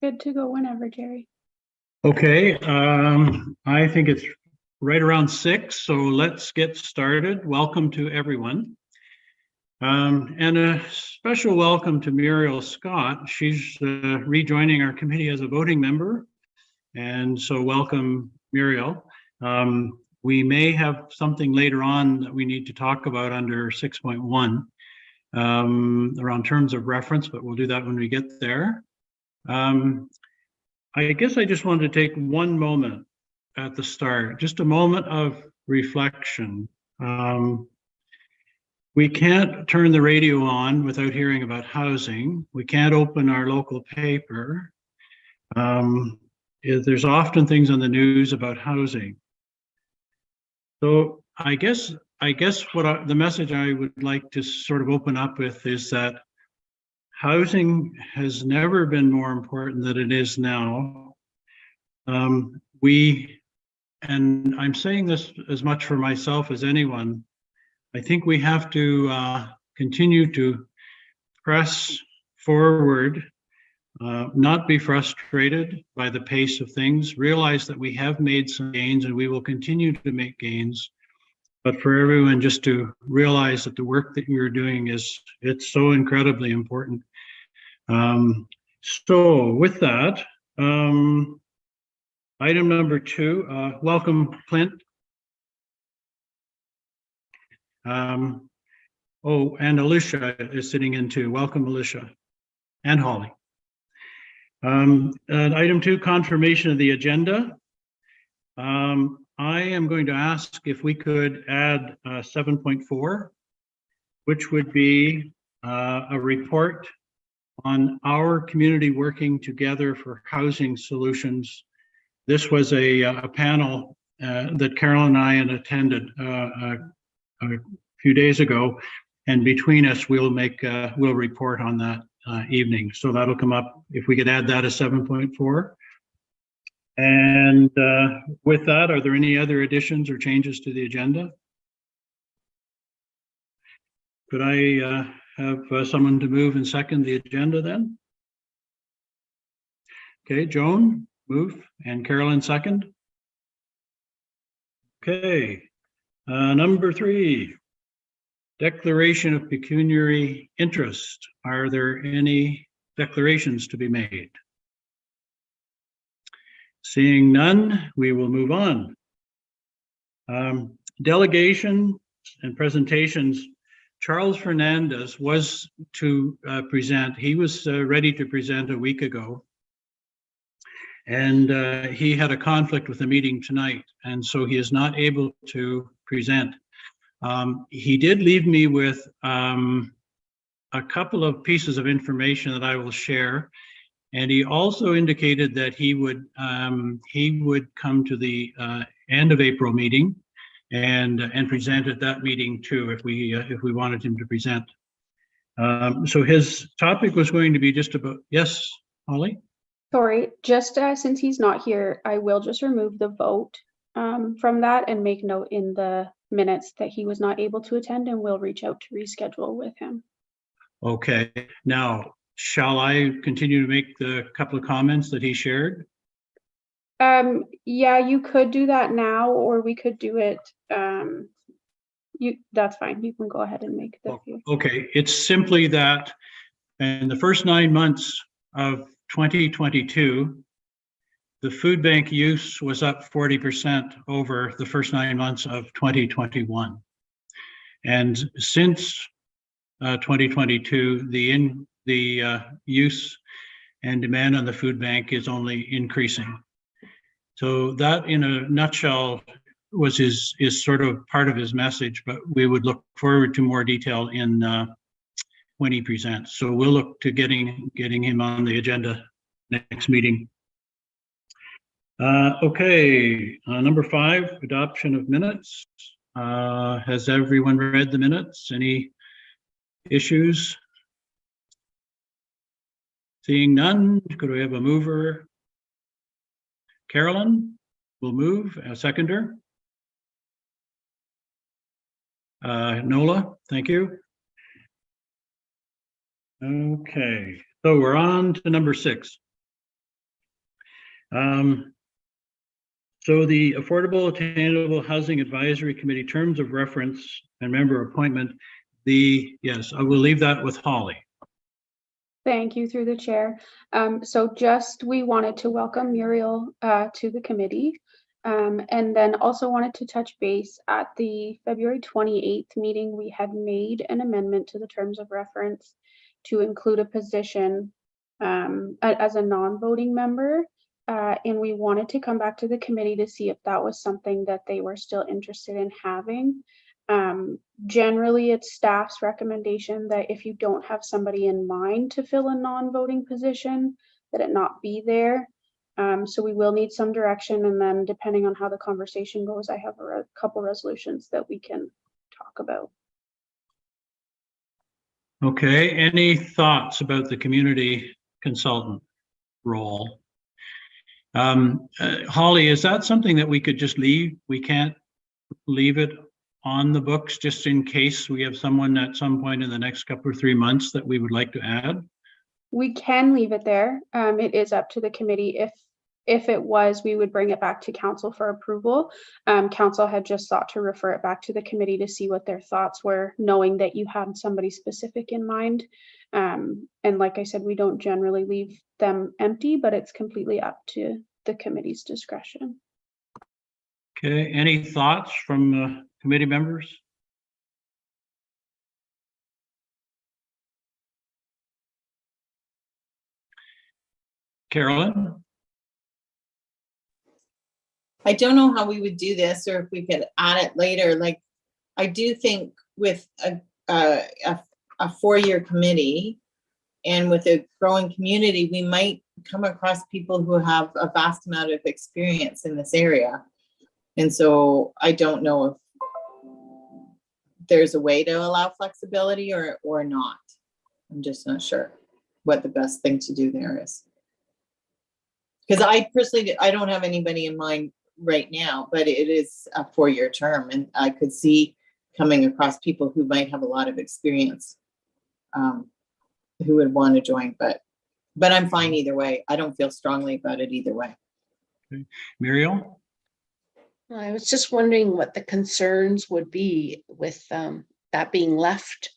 Good to go whenever, Jerry. Okay, I think it's right around 6, so let's get started. Welcome to everyone. And a special welcome to Muriel Scott. She's rejoining our committee as a voting member. And so welcome, Muriel. We may have something later on that we need to talk about under 6.1 around terms of reference, but we'll do that when we get there. I guess I just wanted to take one moment at the start, just a moment of reflection. We can't turn the radio on without hearing about housing. We can't open our local paper. There's often things on the news about housing. So I guess what the message I would like to sort of open up with is that housing has never been more important than it is now. And I'm saying this as much for myself as anyone, I think we have to continue to press forward, not be frustrated by the pace of things, realize that we have made some gains and we will continue to make gains. But for everyone just to realize that the work that you're doing it's so incredibly important. So with that, item number 2, welcome, Clint. Oh, and Alicia is sitting in too. Welcome, Alicia, and Holly. And item 2, confirmation of the agenda. I am going to ask if we could add 7.4, which would be a report on our community working together for housing solutions. This was a panel that Carol and I had attended a few days ago, and between us we'll report on that evening. So that'll come up if we could add that as 7.4. And with that, are there any other additions or changes to the agenda? Could I have someone to move and second the agenda then? Okay, Joan, move, and Carolyn second. Okay, number 3, declaration of pecuniary interest. Are there any declarations to be made? Seeing none, we will move on. Delegation and presentations. Charles Fernandez was to present. He was ready to present a week ago. And he had a conflict with the meeting tonight, and so he is not able to present. He did leave me with a couple of pieces of information that I will share. And he also indicated that he would come to the end of April meeting and present at that meeting too, if we wanted him to present. So his topic was going to be just about, yes, Holly? Sorry, just since he's not here, I will just remove the vote from that and make note in the minutes that he was not able to attend, and we'll reach out to reschedule with him. Okay, now, shall I continue to make the couple of comments that he shared? Yeah, you could do that now, or we could do it. That's fine. You can go ahead and make the few. Okay, it's simply that in the first 9 months of 2022, the food bank use was up 40% over the first 9 months of 2021. And since 2022, the use and demand on the food bank is only increasing. So that, in a nutshell, was is sort of part of his message, but we would look forward to more detail in when he presents. So we'll look to getting him on the agenda next meeting. Okay, number 5, adoption of minutes. Has everyone read the minutes? Any issues? Seeing none, could we have a mover? Carolyn will move, a seconder. Nola, thank you. Okay, so we're on to number 6. So the Affordable Attainable Housing Advisory Committee terms of reference and member appointment, yes, I will leave that with Holly. Thank you through the chair. We wanted to welcome Muriel to the committee. And then also wanted to touch base at the February 28th meeting. We had made an amendment to the terms of reference to include a position as a non-voting member. And we wanted to come back to the committee to see if that was something that they were still interested in having. Generally, it's staff's recommendation that if you don't have somebody in mind to fill a non-voting position, that it not be there. So we will need some direction, and then depending on how the conversation goes, I have a couple resolutions that we can talk about. Okay, any thoughts about the community consultant role? Holly, is that something that we could just leave? We can't leave it on the books just in case we have someone at some point in the next couple or 3 months that we would like to add? We can leave it there. It is up to the committee. If it was, we would bring it back to council for approval. Council had just sought to refer it back to the committee to see what their thoughts were, knowing that you had somebody specific in mind. And like I said, we don't generally leave them empty, but it's completely up to the committee's discretion. Okay, any thoughts from committee members? Carolyn? I don't know how we would do this, or if we could add it later. Like, I do think with a 4-year committee and with a growing community, we might come across people who have a vast amount of experience in this area. And so I don't know if there's a way to allow flexibility or not. I'm just not sure what the best thing to do there is. Because I personally, I don't have anybody in mind right now, but it is a 4-year term, and I could see coming across people who might have a lot of experience who would want to join, but I'm fine either way. I don't feel strongly about it either way. Okay. Muriel? I was just wondering what the concerns would be with that being left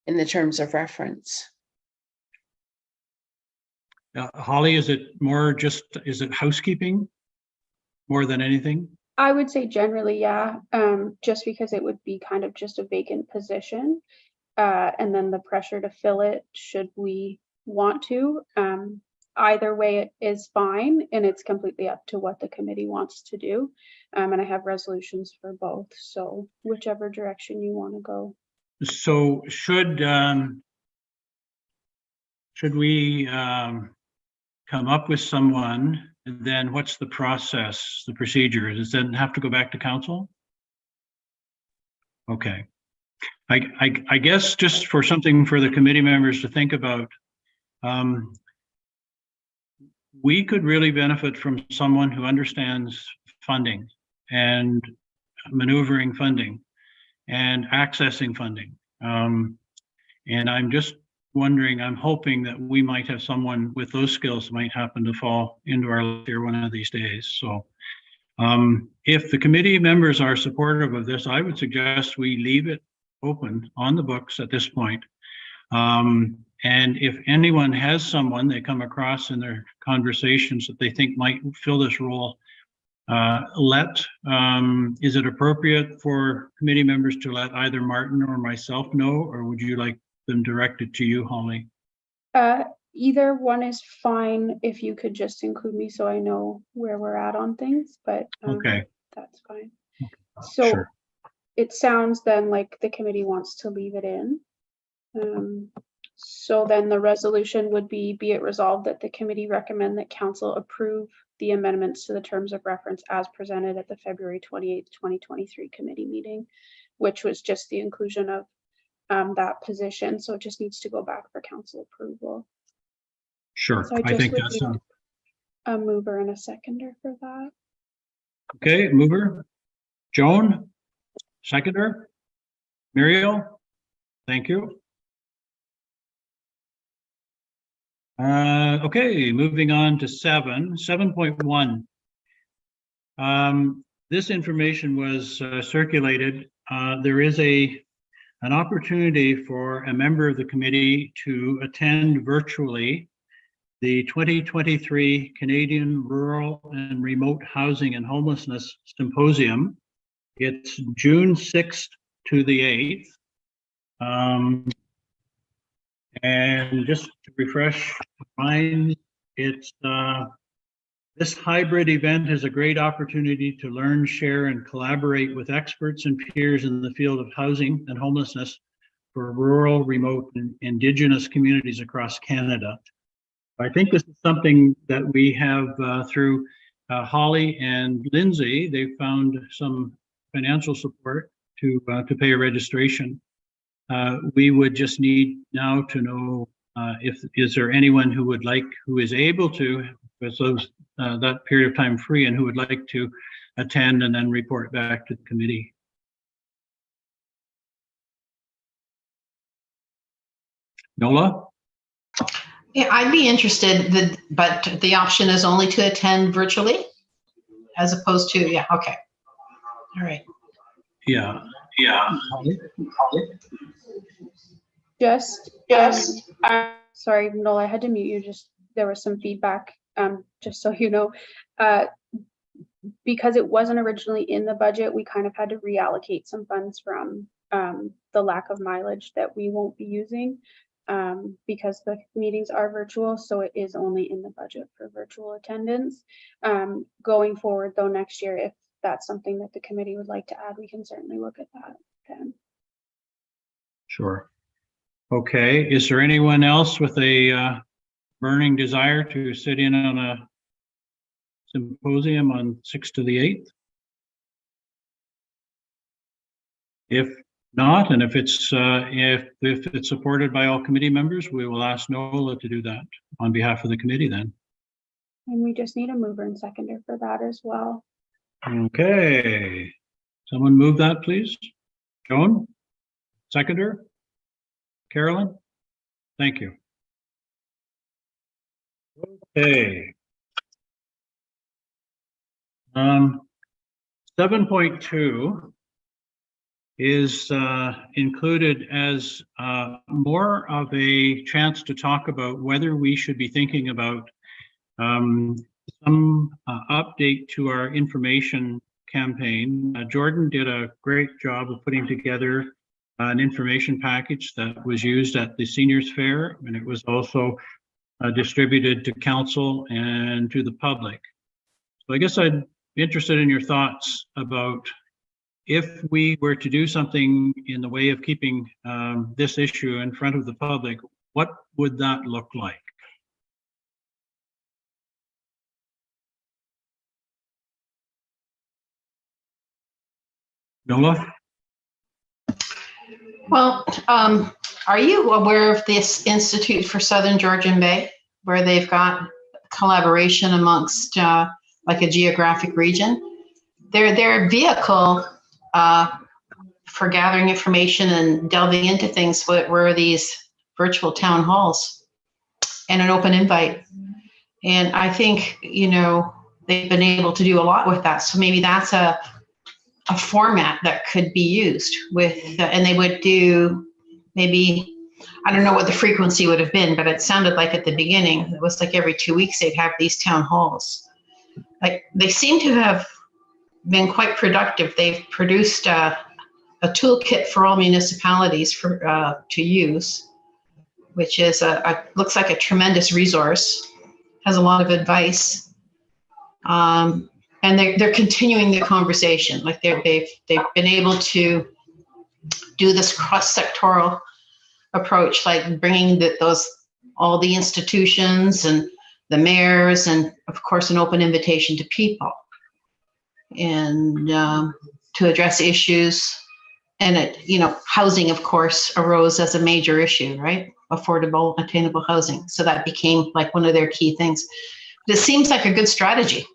in the terms of reference. Holly, is it more is it housekeeping more than anything? I would say generally, yeah, just because it would be kind of just a vacant position. And then the pressure to fill it should we want to. Either way, it is fine, and it's completely up to what the committee wants to do. And I have resolutions for both, so whichever direction you want to go. So should we come up with someone, and then what's the process, the procedure? Does it then have to go back to council? Okay. I guess just for something for the committee members to think about, we could really benefit from someone who understands funding and maneuvering funding and accessing funding. And I'm just wondering, I'm hoping that we might have someone with those skills might happen to fall into our lap here one of these days. So if the committee members are supportive of this, I would suggest we leave it open on the books at this point. And if anyone has someone they come across in their conversations that they think might fill this role, is it appropriate for committee members to let either Martin or myself know, or would you like them directed to you, Holly? Either one is fine, if you could just include me so I know where we're at on things, but okay, that's fine. So sure. It sounds then like the committee wants to leave it in. So then the resolution would be it resolved that the committee recommend that council approve the amendments to the terms of reference as presented at the February 28th, 2023 committee meeting, which was just the inclusion of that position. So it just needs to go back for council approval. Sure, So I think that's a mover and a seconder for that. okay. Mover, Joan, seconder, Muriel, thank you. Okay, moving on to 7.1. This information was circulated. There is an opportunity for a member of the committee to attend virtually the 2023 Canadian Rural and Remote Housing and Homelessness Symposium. It's June 6th to the 8th. And just to refresh minds, it's this hybrid event is a great opportunity to learn, share, and collaborate with experts and peers in the field of housing and homelessness for rural, remote, and Indigenous communities across Canada. I think this is something that we have through Holly and Lindsay. They found some financial support to pay a registration. We would just need now to know is there anyone who is able to, with those that period of time free, and who would like to attend and then report back to the committee. Nola? Yeah, I'd be interested, but the option is only to attend virtually as opposed to, yeah, okay. All right. Yeah. Just, sorry, Nola, I had to mute you. There was some feedback, just so you know. Because it wasn't originally in the budget, we kind of had to reallocate some funds from the lack of mileage that we won't be using because the meetings are virtual, so it is only in the budget for virtual attendance. Going forward, though, next year, if that's something that the committee would like to add, we can certainly look at that then. Sure. Okay. Is there anyone else with a burning desire to sit in on a symposium on 6th to the 8th? If not, and if it's supported by all committee members, we will ask Nola to do that on behalf of the committee then. And we just need a mover and seconder for that as well. Okay. Someone move that, please. Joan? Seconder? Carolyn? Thank you. Okay. 7.2 is included as more of a chance to talk about whether we should be thinking about some update to our information campaign. Jordan did a great job of putting together an information package that was used at the seniors fair, and it was also distributed to council and to the public. So I guess I'd be interested in your thoughts about if we were to do something in the way of keeping this issue in front of the public, what would that look like? Nola? Well, are you aware of this Institute for Southern Georgian Bay, where they've got collaboration amongst like a geographic region? Their vehicle for gathering information and delving into things were these virtual town halls and an open invite. And I think, you know, they've been able to do a lot with that. So maybe that's a format that could be used with, and they would do maybe, I don't know what the frequency would have been, but it sounded like at the beginning, it was like every 2 weeks they'd have these town halls. Like they seem to have been quite productive. They've produced a toolkit for all municipalities for to use, which is looks like a tremendous resource, has a lot of advice. And they're continuing the conversation. Like they've been able to do this cross-sectoral approach, like bringing all the institutions and the mayors, and of course an open invitation to people, and to address issues. And housing, of course, arose as a major issue, right? Affordable, attainable housing. So that became like one of their key things. This seems like a good strategy.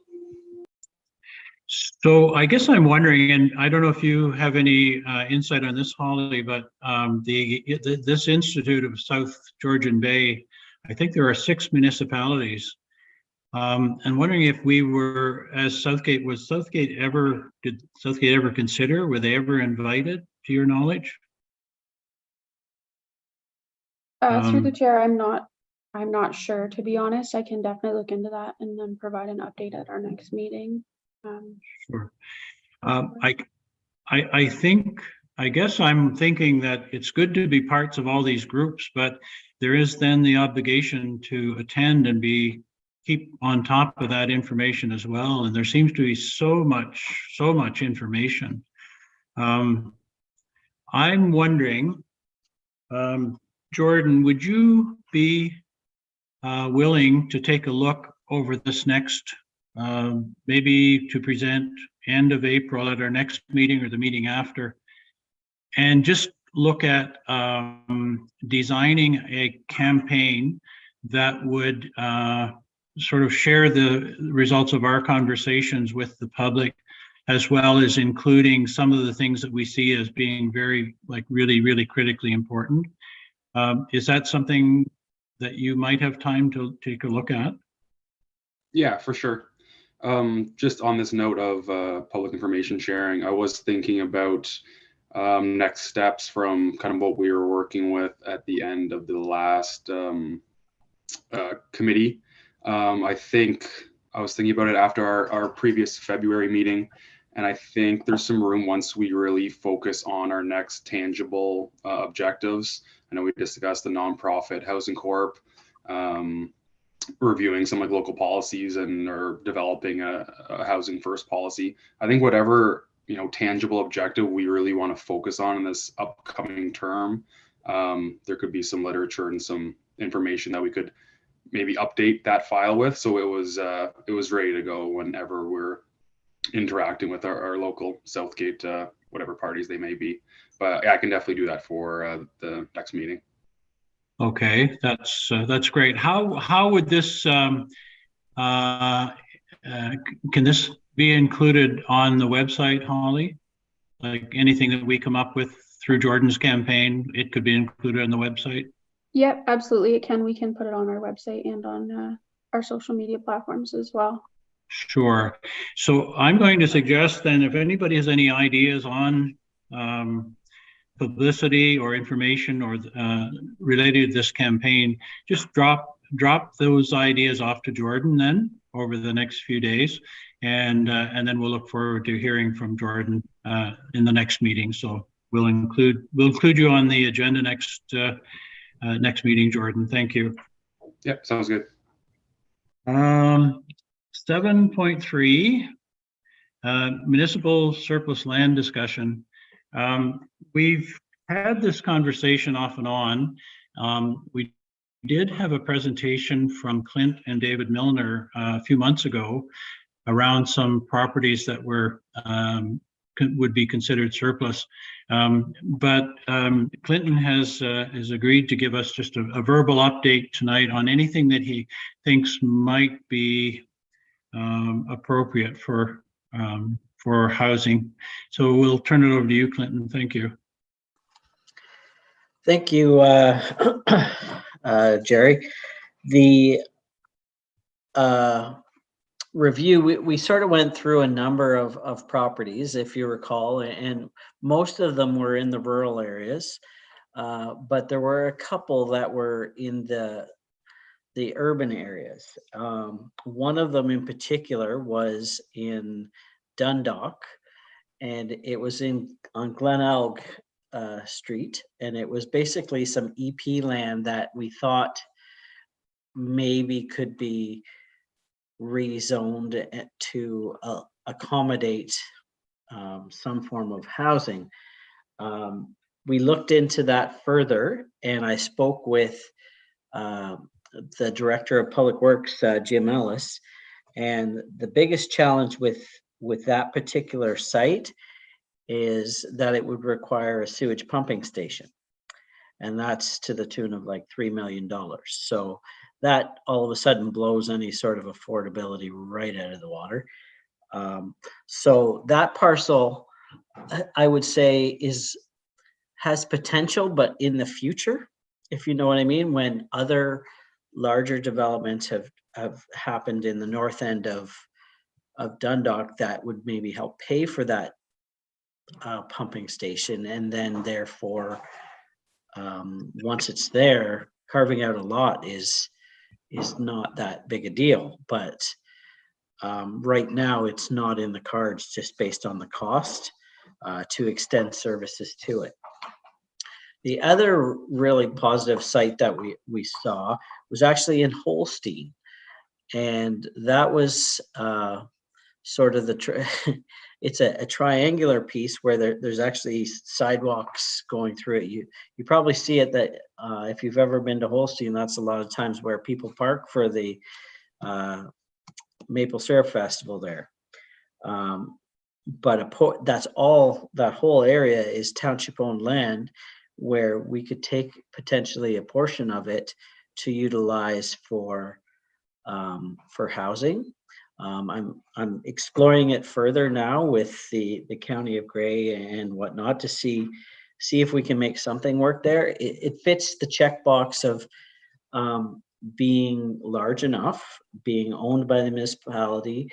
So I guess I'm wondering, and I don't know if you have any insight on this, Holly, but this Institute of South Georgian Bay I think there are 6 municipalities. And wondering if we were, as Southgate, did Southgate ever consider, were they ever invited, to your knowledge? Through the Um, chair, I'm not sure, to be honest. I can definitely look into that and then provide an update at our next meeting. Sure. I guess I'm thinking that it's good to be parts of all these groups, but there is then the obligation to attend and keep on top of that information as well. And there seems to be so much information. I'm wondering, Jordan, would you be willing to take a look over this next, maybe to present end of April at our next meeting or the meeting after, and just look at designing a campaign that would sort of share the results of our conversations with the public, as well as including some of the things that we see as being really critically important. Is that something that you might have time to take a look at? Yeah, for sure. Just on this note of public information sharing, I was thinking about next steps from kind of what we were working with at the end of the last committee. I think I was thinking about it after our previous February meeting, and I think there's some room once we really focus on our next tangible objectives. I know we discussed the nonprofit housing corp, reviewing some like local policies or developing a housing first policy. I think whatever tangible objective we really want to focus on in this upcoming term, there could be some literature and some information that we could maybe update that file with, so it was ready to go whenever we're interacting with our local Southgate whatever parties they may be. But I can definitely do that for the next meeting. Okay, that's great. How would this can this be included on the website, Holly? Like anything that we come up with through Jordan's campaign, it could be included on the website? Yep, absolutely. It can. We can put it on our website and on our social media platforms as well. Sure. So I'm going to suggest then, if anybody has any ideas on publicity or information or related to this campaign, just drop those ideas off to Jordan then over the next few days, and then we'll look forward to hearing from Jordan in the next meeting. So we'll include you on the agenda next meeting, Jordan. Thank you. Yep, sounds good. 7.3, municipal surplus land discussion. We've had this conversation off and on. We did have a presentation from Clint and David Milner a few months ago around some properties that would be considered surplus. But Clinton has agreed to give us just a verbal update tonight on anything that he thinks might be appropriate for housing. So we'll turn it over to you, Clinton. Thank you. Thank you, Jerry. The review, we sort of went through a number of properties, if you recall, and most of them were in the rural areas, but there were a couple that were in the urban areas. One of them in particular was in Dundalk, and it was on Glenelg Street, and it was basically some EP land that we thought maybe could be rezoned to accommodate some form of housing. We looked into that further, and I spoke with the Director of Public Works, Jim Ellis, and the biggest challenge with that particular site is that it would require a sewage pumping station, and that's to the tune of like $3 million. So that all of a sudden blows any sort of affordability right out of the water. So that parcel, I would say, has potential, but in the future, if you know what I mean, when other larger developments have happened in the north end of Dundalk that would maybe help pay for that pumping station, and then therefore, once it's there, carving out a lot is not that big a deal. But right now, it's not in the cards just based on the cost to extend services to it. The other really positive site that we saw was actually in Holstein, and that was sort of it's a triangular piece where there's actually sidewalks going through it. You probably see it that if you've ever been to Holstein, that's a lot of times where people park for the Maple Syrup Festival there. But that's all, that whole area is township owned land where we could take potentially a portion of it to utilize for housing. I'm exploring it further now with the County of Grey and whatnot to see if we can make something work there. It fits the checkbox of being large enough, being owned by the municipality,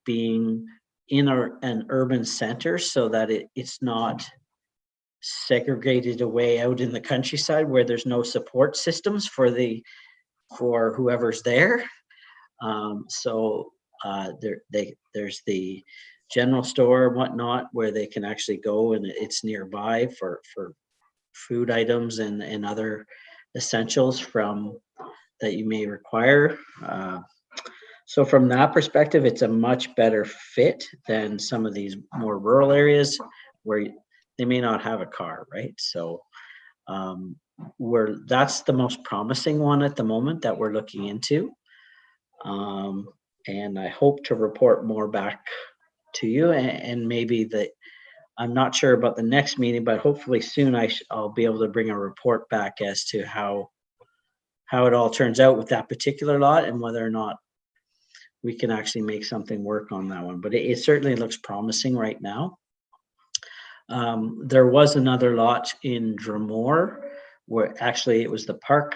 being in an urban center so that it's not segregated away out in the countryside where there's no support systems for whoever's there. There's the general store and whatnot where they can actually go, and it's nearby for food items and other essentials that you may require. So from that perspective, it's a much better fit than some of these more rural areas where they may not have a car, right? So that's the most promising one at the moment that we're looking into. And I hope to report more back to you, and maybe I'm not sure about the next meeting, but hopefully soon I'll be able to bring a report back as to how it all turns out with that particular lot and whether or not we can actually make something work on that one. But it certainly looks promising right now. There was another lot in Drumore where actually it was the park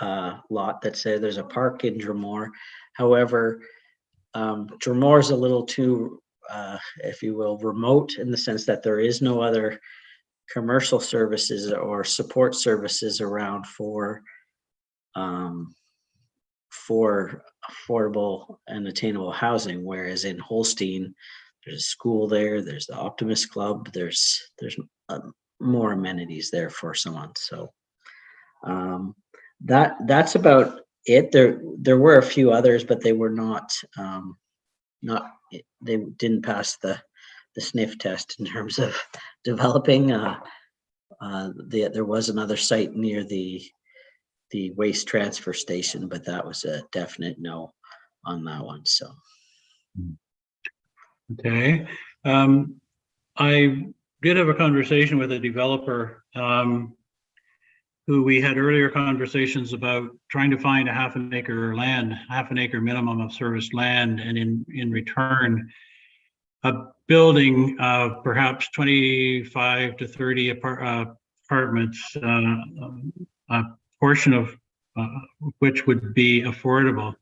lot that said there's a park in Drumore. However, Drumore is a little too, if you will, remote in the sense that there is no other commercial services or support services around for affordable and attainable housing. Whereas in Holstein, there's a school there, there's the Optimist Club, there's more amenities there for someone. So that's about it. There were a few others, but they were not they didn't pass the sniff test in terms of developing. There was another site near the waste transfer station, but that was a definite no on that one. So Okay. I did have a conversation with a developer who we had earlier conversations about trying to find a half an acre minimum of serviced land, and in return, a building of perhaps 25 to 30 apartments, a portion of which would be affordable.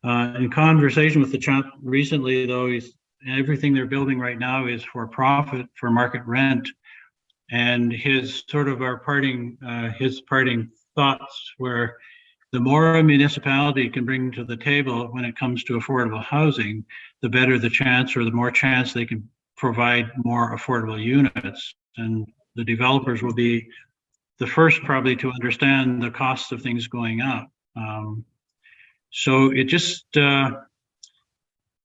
In conversation with the chap recently, though, everything they're building right now is for profit, for market rent. And his parting thoughts were, the more a municipality can bring to the table when it comes to affordable housing, the better the chance, or the more chance they can provide more affordable units. And the developers will be the first probably to understand the cost of things going up. So it just,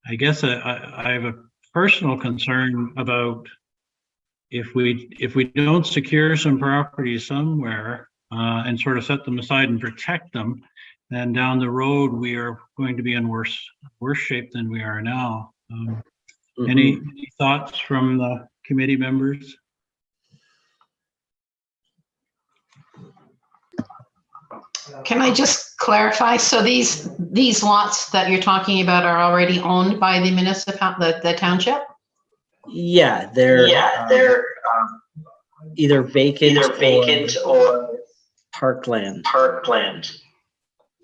I guess I have a personal concern about if we don't secure some properties somewhere and sort of set them aside and protect them, then down the road we are going to be in worse shape than we are now. Any thoughts from the committee members? Can I just clarify? So these lots that you're talking about are already owned by the the township? yeah, they're either vacant or parkland.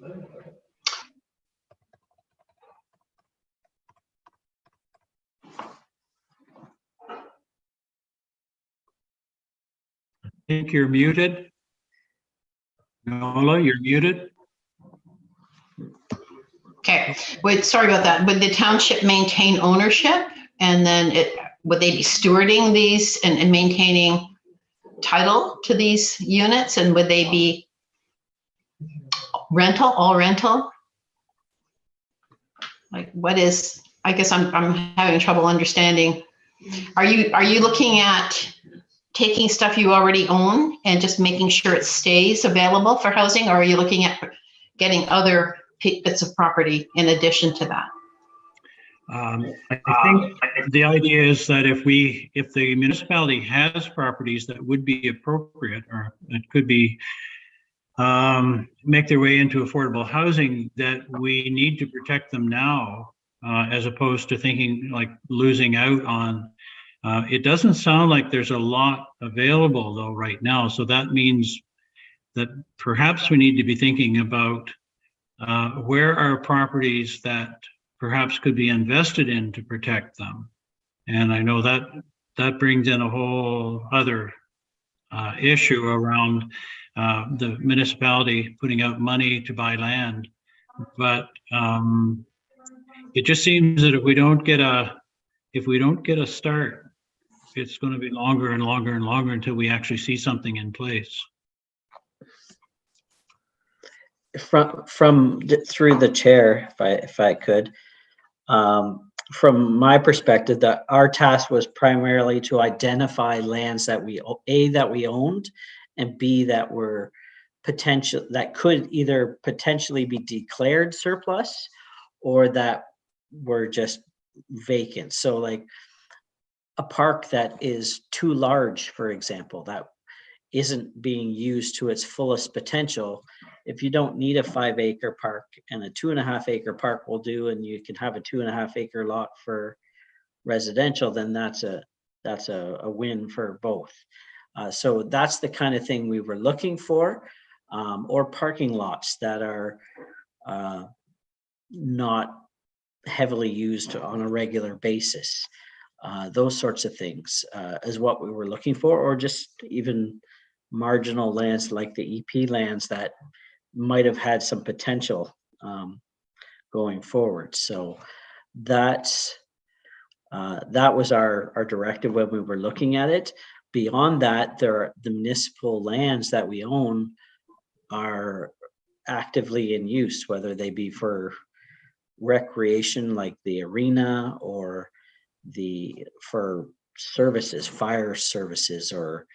I think you're muted. Nola, you're muted. Okay, wait, sorry about that. Would the township maintain ownership? And then would they be stewarding these and maintaining title to these units? And would they be rental, all rental? Like what is, I guess I'm having trouble understanding. Are you looking at taking stuff you already own and just making sure it stays available for housing? Or are you looking at getting other bits of property in addition to that? I think the idea is that if the municipality has properties that would be appropriate or that could be make their way into affordable housing, that we need to protect them now, as opposed to thinking like losing out on. It doesn't sound like there's a lot available though right now. So that means that perhaps we need to be thinking about where are properties that perhaps could be invested in to protect them. And I know that brings in a whole other issue around the municipality putting out money to buy land. But it just seems that if we don't get a start, it's going to be longer and longer and longer until we actually see something in place. Through the chair, if I could, from my perspective, that our task was primarily to identify lands that we owned, and B, that were that could either potentially be declared surplus or that were just vacant. So like a park that is too large, for example, that isn't being used to its fullest potential. If you don't need a 5-acre park and a 2.5-acre park will do, and you can have a 2.5-acre lot for residential, then that's a win for both. So that's the kind of thing we were looking for, or parking lots that are not heavily used on a regular basis. Those sorts of things is what we were looking for, or just even marginal lands like the EP lands that might have had some potential going forward. So that was our directive when we were looking at it. Beyond that, the municipal lands that we own are actively in use, whether they be for recreation like the arena, or for services, fire services, or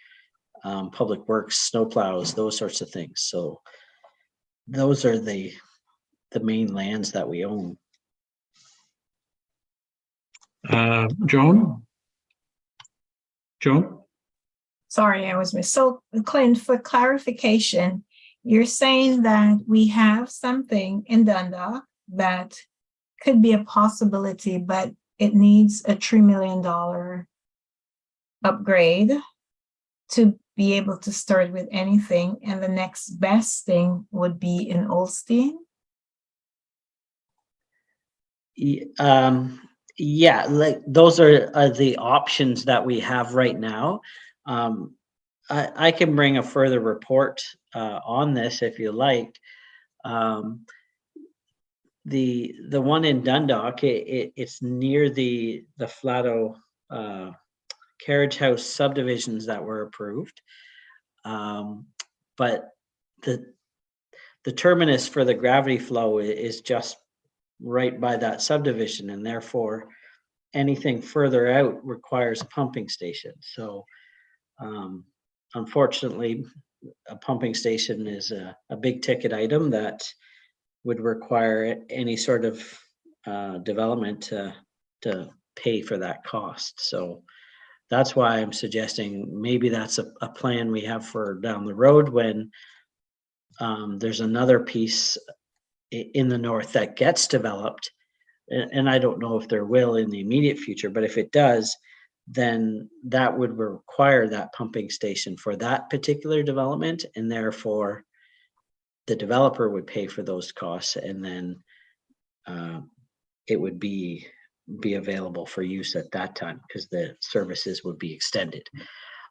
public works, snowplows, those sorts of things. So those are the main lands that we own. Joan? Sorry, I was missed. So, Clint, for clarification, you're saying that we have something in Dundalk that could be a possibility, but it needs a $3 million upgrade to be able to start with anything, and the next best thing would be in Olstein? Yeah, like those are the options that we have right now. I can bring a further report on this if you like. The one in Dundalk, it's near the Flatto carriage house subdivisions that were approved, but the terminus for the gravity flow is just right by that subdivision, and therefore anything further out requires a pumping station. So unfortunately, a pumping station is a big ticket item that would require any sort of development to pay for that cost. So that's why I'm suggesting maybe that's a plan we have for down the road when there's another piece in the north that gets developed. And I don't know if there will in the immediate future, but if it does, then that would require that pumping station for that particular development, and therefore the developer would pay for those costs, and then it would be available for use at that time because the services would be extended.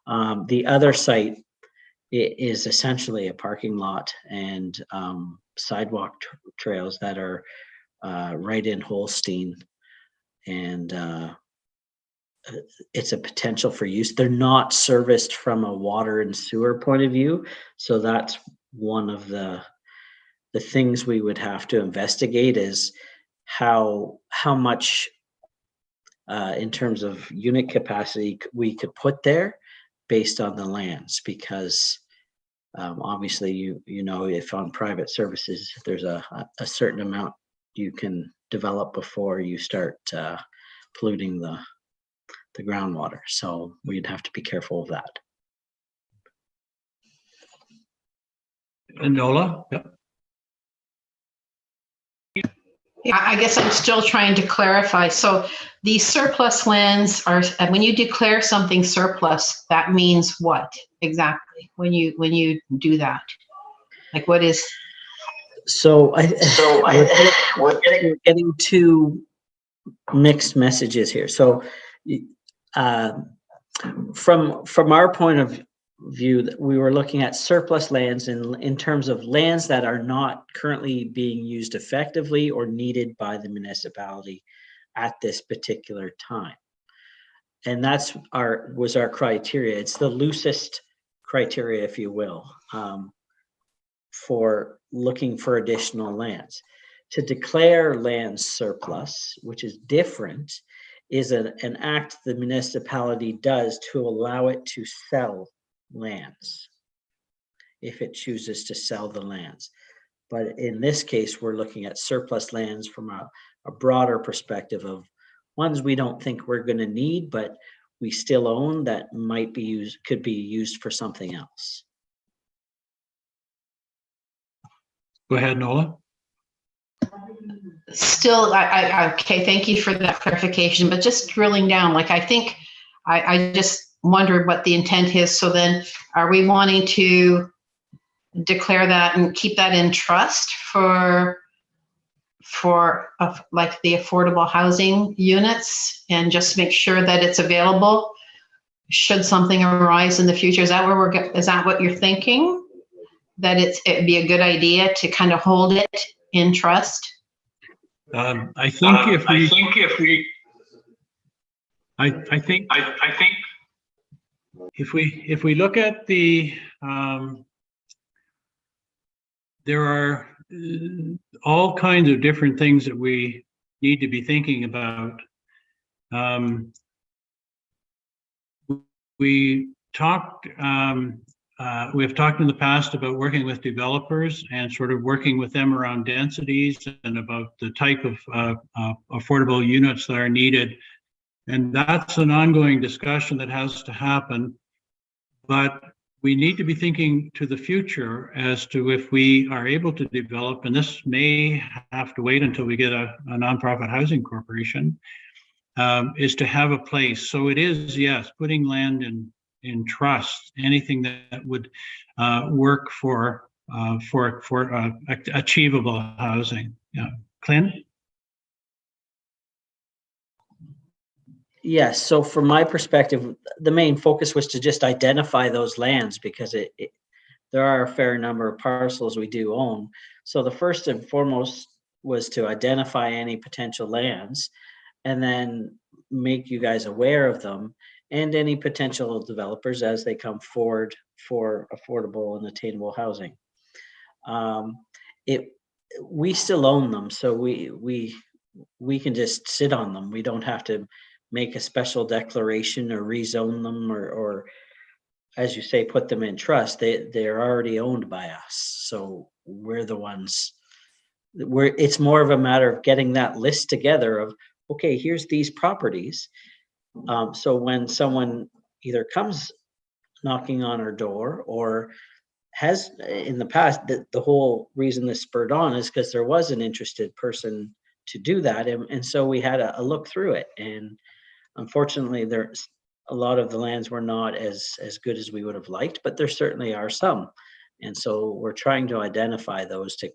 The other site is essentially a parking lot and sidewalk trails that are right in Holstein, and it's a potential for use. They're not serviced from a water and sewer point of view, so that's one of the things we would have to investigate is how much in terms of unit capacity we could put there based on the lands, because obviously you know, if on private services there's a certain amount you can develop before you start polluting the groundwater, so we'd have to be careful of that. And Nola? Yep. Yeah, I guess I'm still trying to clarify. So these surplus lands are, when you declare something surplus, that means what exactly when you do that? Like what is? So we're getting two mixed messages here. So from our point of view, that we were looking at surplus lands in terms of lands that are not currently being used effectively or needed by the municipality at this particular time. And that's was our criteria. It's the loosest criteria, if you will, for looking for additional lands. To declare land surplus, which is different, is an act the municipality does to allow it to sell lands if it chooses to sell the lands. But in this case, we're looking at surplus lands from a broader perspective of ones we don't think we're going to need, but we still own that could be used for something else. Go ahead, Nola. Still, okay, thank you for that clarification, but just drilling down, like I think I just wondered what the intent is. So then are we wanting to declare that and keep that in trust for like the affordable housing units and just make sure that it's available should something arise in the future? Is that where is that what you're thinking? That it'd be a good idea to kind of hold it in trust? I think if we look at the there are all kinds of different things that we need to be thinking about. We've talked in the past about working with developers and sort of working with them around densities and about the type of affordable units that are needed. And that's an ongoing discussion that has to happen. But we need to be thinking to the future as to if we are able to develop, and this may have to wait until we get a nonprofit housing corporation, is to have a place. So it is, yes, putting land in trust, anything that would work for achievable housing. Yeah, Clint? Yes, so from my perspective, the main focus was to just identify those lands because there are a fair number of parcels we do own. So the first and foremost was to identify any potential lands and then make you guys aware of them and any potential developers as they come forward for affordable and attainable housing. We still own them, so we can just sit on them. We don't have to make a special declaration or rezone them or as you say, put them in trust. They're already owned by us. So we're the ones it's more of a matter of getting that list together of, okay, here's these properties. So when someone either comes knocking on our door or has in the past, the whole reason this spurred on is because there was an interested person to do that. And so we had a look through it. And unfortunately, there's a lot of the lands were not as good as we would have liked, but there certainly are some And so we're trying to identify those to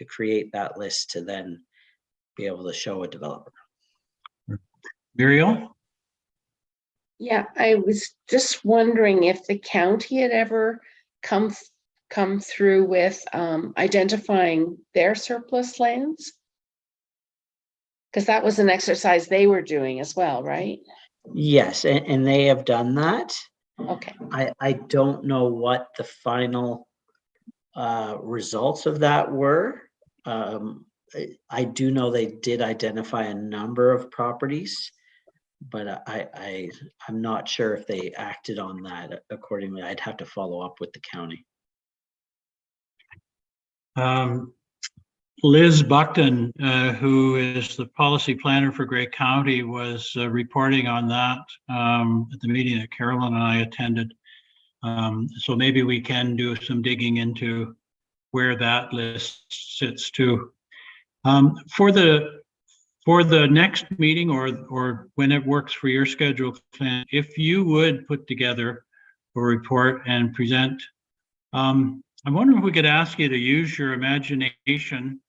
create that list to then be able to show a developer. Muriel? Yeah, I was just wondering if the county had ever come through with identifying their surplus lands? Because that was an exercise they were doing as well, right? Yes, and they have done that. Okay. I don't know what the final results of that were. I do know they did identify a number of properties, but I'm not sure if they acted on that accordingly. I'd have to follow up with the county. Liz Buckton, who is the policy planner for Grey County, was reporting on that at the meeting that Carolyn and I attended. So maybe we can do some digging into where that list sits too. For the next meeting or when it works for your schedule, Clint, if you would put together a report and present, I'm wondering if we could ask you to use your imagination.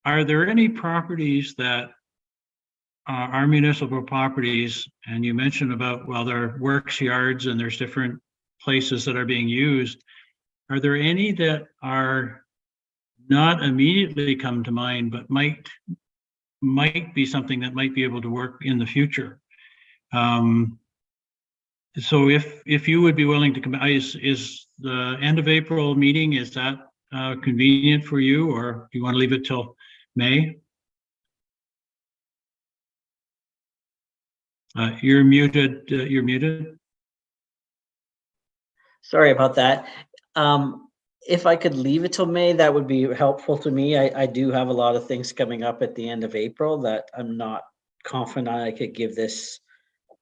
Are there any properties that are municipal properties, and you mentioned about, well, there are works yards and there's different places that are being used. Are there any that are not immediately come to mind, but might be something that might be able to work in the future? So if you would be willing to come, is the end of April meeting, is that convenient for you, or do you want to leave it till May? You're muted. You're muted. Sorry about that. If I could leave it till May, that would be helpful to me. I do have a lot of things coming up at the end of April that I'm not confident I could give this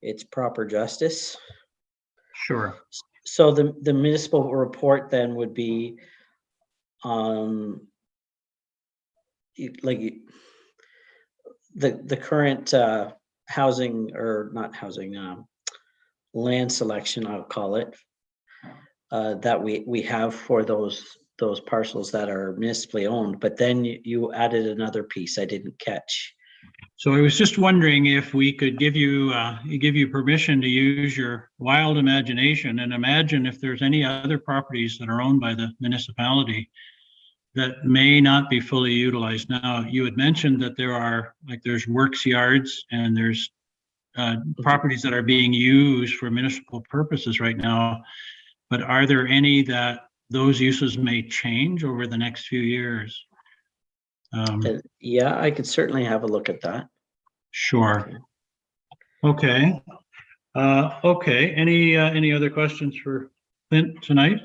its proper justice. Sure. So the municipal report then would be like the current housing, or not housing, land selection, I'll call it, that we have for those parcels that are municipally owned. But then you added another piece I didn't catch. So I was just wondering if we could give you permission to use your wild imagination and imagine if there's any other properties that are owned by the municipality that may not be fully utilized. Now, you had mentioned that there's works yards and there's properties that are being used for municipal purposes right now, but are there any that those uses may change over the next few years? Yeah, I could certainly have a look at that. Sure. Okay. Okay. Any other questions for Clint tonight?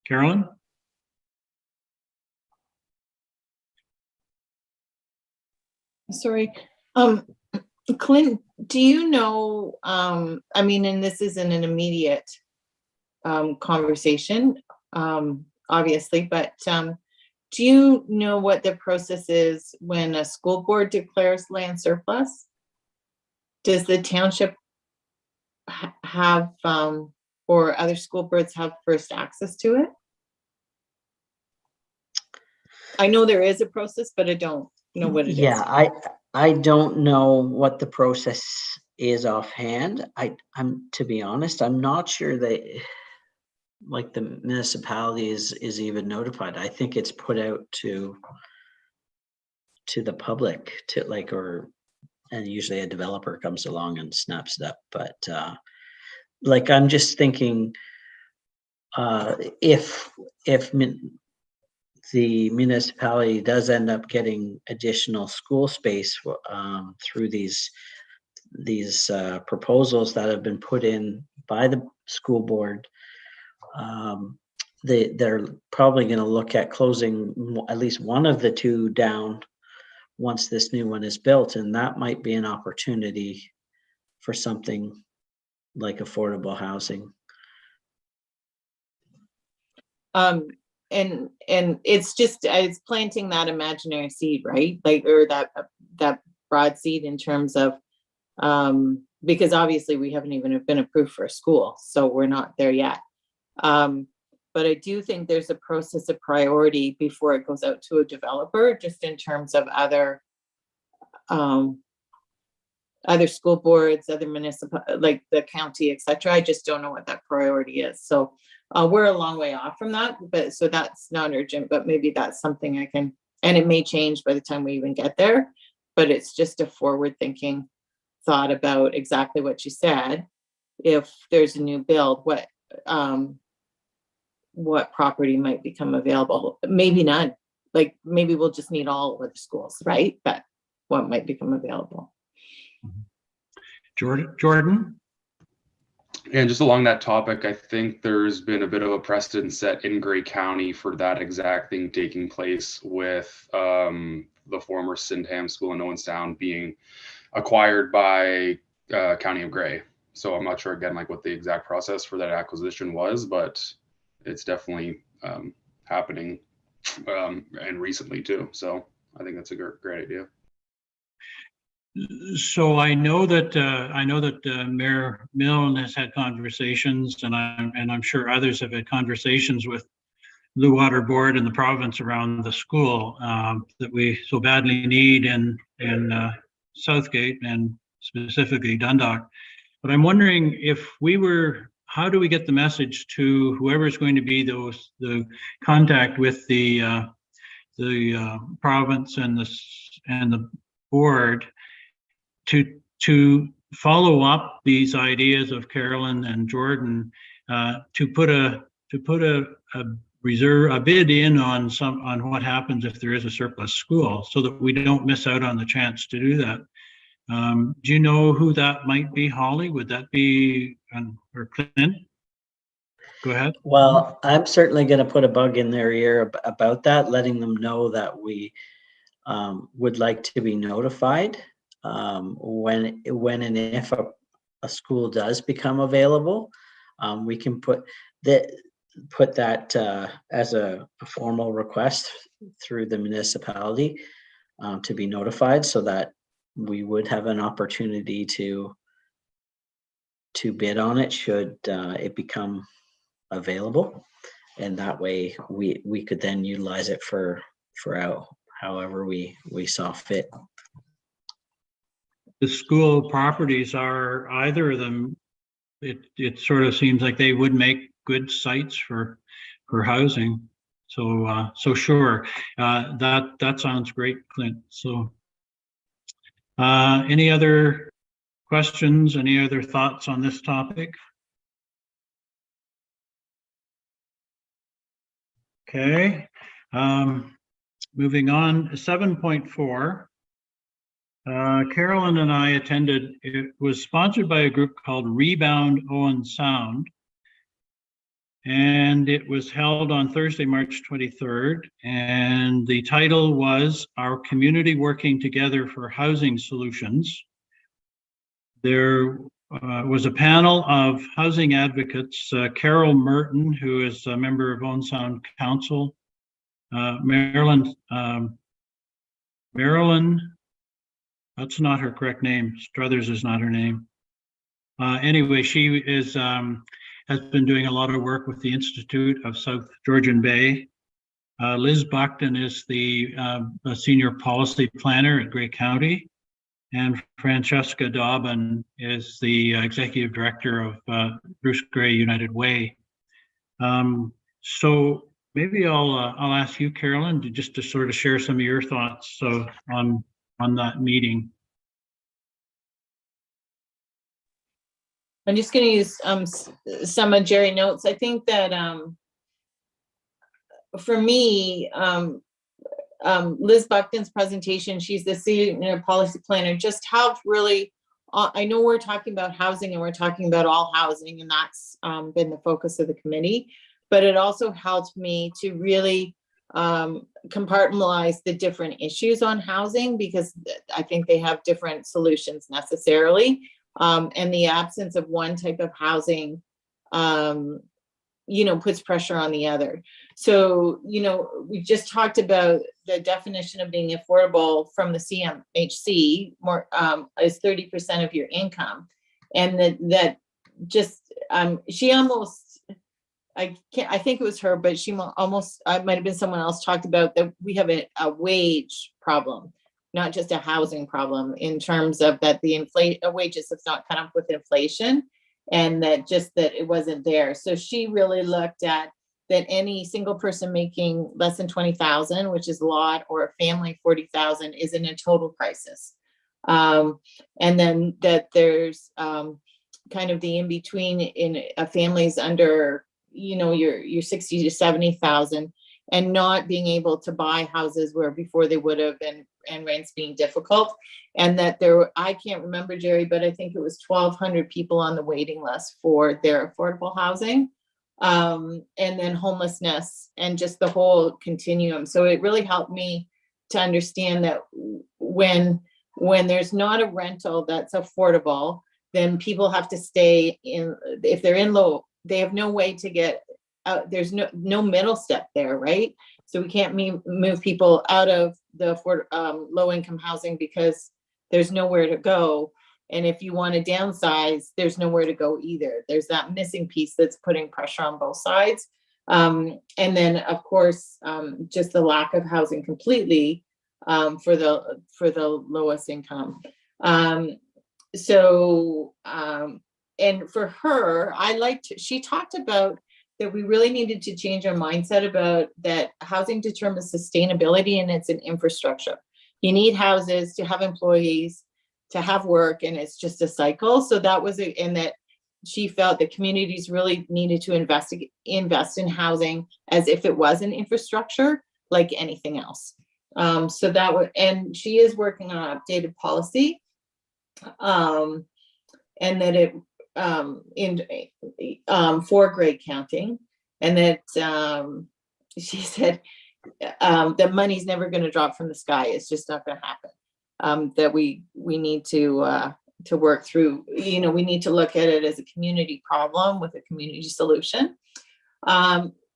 Carolyn? Sorry. Clint, do you know, I mean, and this isn't an immediate conversation, obviously, but do you know what the process is when a school board declares land surplus? Does the township have, or other school boards have first access to it? I know there is a process, but I don't know what it is. Yeah, I don't know what the process is offhand. I'm to be honest, I'm not sure that like the municipality is even notified. I think it's put out to the public to like, and usually a developer comes along and snaps it up. But like, I'm just thinking if the municipality does end up getting additional school space through these proposals that have been put in by the school board, they're probably going to look at closing at least one of the two down once this new one is built, and that might be an opportunity for something like affordable housing. And it's just, it's planting that imaginary seed, right? Like, or that broad seed in terms of, because obviously we haven't even been approved for a school, so we're not there yet. But I do think there's a process of priority before it goes out to a developer, just in terms of other school boards, other municipal, like the county, etc. I just don't know what that priority is. So we're a long way off from that, but so that's not urgent, but maybe that's something I can, and it may change by the time we even get there, but it's just a forward thinking thought about exactly what you said. If there's a new build, what property might become available? Maybe none. Like maybe we'll just need all over the schools, right? But what might become available? Jordan? And just along that topic, I think there's been a bit of a precedent set in Grey County for that exact thing taking place with the former Sydenham School in Owen Sound being acquired by County of Grey. So I'm not sure again like what the exact process for that acquisition was, but it's definitely happening and recently too. So I think that's a great idea. So I know that Mayor Milne has had conversations, and I'm sure others have had conversations with Blue Water Board and the province around the school that we so badly need in Southgate and specifically Dundalk. But I'm wondering how do we get the message to whoever's going to be the contact with the province and the board to follow up these ideas of Carolyn and Jordan, to put a bid in on what happens if there is a surplus school, so that we don't miss out on the chance to do that. Do you know who that might be, Holly? Would that be or Clint? Go ahead. Well, I'm certainly going to put a bug in their ear about that, letting them know that we would like to be notified when and if a school does become available. We can put that as a formal request through the municipality to be notified, so that we would have an opportunity to bid on it should it become available, and that way we could then utilize it for however we saw fit. The school properties are either of them. It sort of seems like they would make good sites for housing. So sure, that sounds great, Clint. So any other questions? Any other thoughts on this topic? Okay, moving on, 7.4. Carolyn and I attended, it was sponsored by a group called Rebound Owen Sound. And it was held on Thursday, March 23rd. And the title was Our Community Working Together for Housing Solutions. There was a panel of housing advocates, Carol Merton, who is a member of Owen Sound Council, Marilyn, that's not her correct name. Struthers is not her name. Anyway, she is has been doing a lot of work with the Institute of South Georgian Bay. Liz Buckton is the senior policy planner at Grey County, and Francesca Dobbin is the executive director of Bruce Grey United Way. So maybe I'll ask you, Carolyn, to sort of share some of your thoughts on that meeting. I'm just going to use some of Jerry notes. I think that for me, Liz Buckton's presentation, she's the senior policy planner, just helped really, I know we're talking about housing and we're talking about all housing, and that's been the focus of the committee, but it also helped me to really compartmentalize the different issues on housing, because I think they have different solutions necessarily. And the absence of one type of housing, puts pressure on the other. So, we just talked about the definition of being affordable from the CMHC, more is 30% of your income. And that just, she almost I think it was her, but she almost, I might have been someone else, talked about that we have a wage problem, not just a housing problem, in terms of that the wages have not come up with inflation, and that just that it wasn't there. So she really looked at that any single person making less than 20,000, which is a lot, or a family 40,000, is in a total crisis. And then that there's kind of the in between in a family's under, you know, your 60 to 70,000, and not being able to buy houses where before they would have, and rents being difficult. And that I can't remember, Jerry, but I think it was 1,200 people on the waiting list for their affordable housing. And then homelessness, and just the whole continuum. So it really helped me to understand that when there's not a rental that's affordable, then people have to stay in. If they're in low, they have no way to get out. There's no middle step there, right? So we can't move people out of the low income housing because there's nowhere to go. And if you want to downsize, there's nowhere to go either. There's that missing piece that's putting pressure on both sides. And then, of course, just the lack of housing completely for the lowest income. And for her, she talked about that we really needed to change our mindset about that housing determines sustainability, and it's an infrastructure. You need houses to have employees, to have work, and it's just a cycle. So that was it, and that she felt that communities really needed to invest in housing as if it was an infrastructure like anything else. So that was, and she is working on an updated policy, and that it for grade counting, and that she said that money's never going to drop from the sky. It's just not going to happen. That we need to work through, you know, we need to look at it as a community problem with a community solution.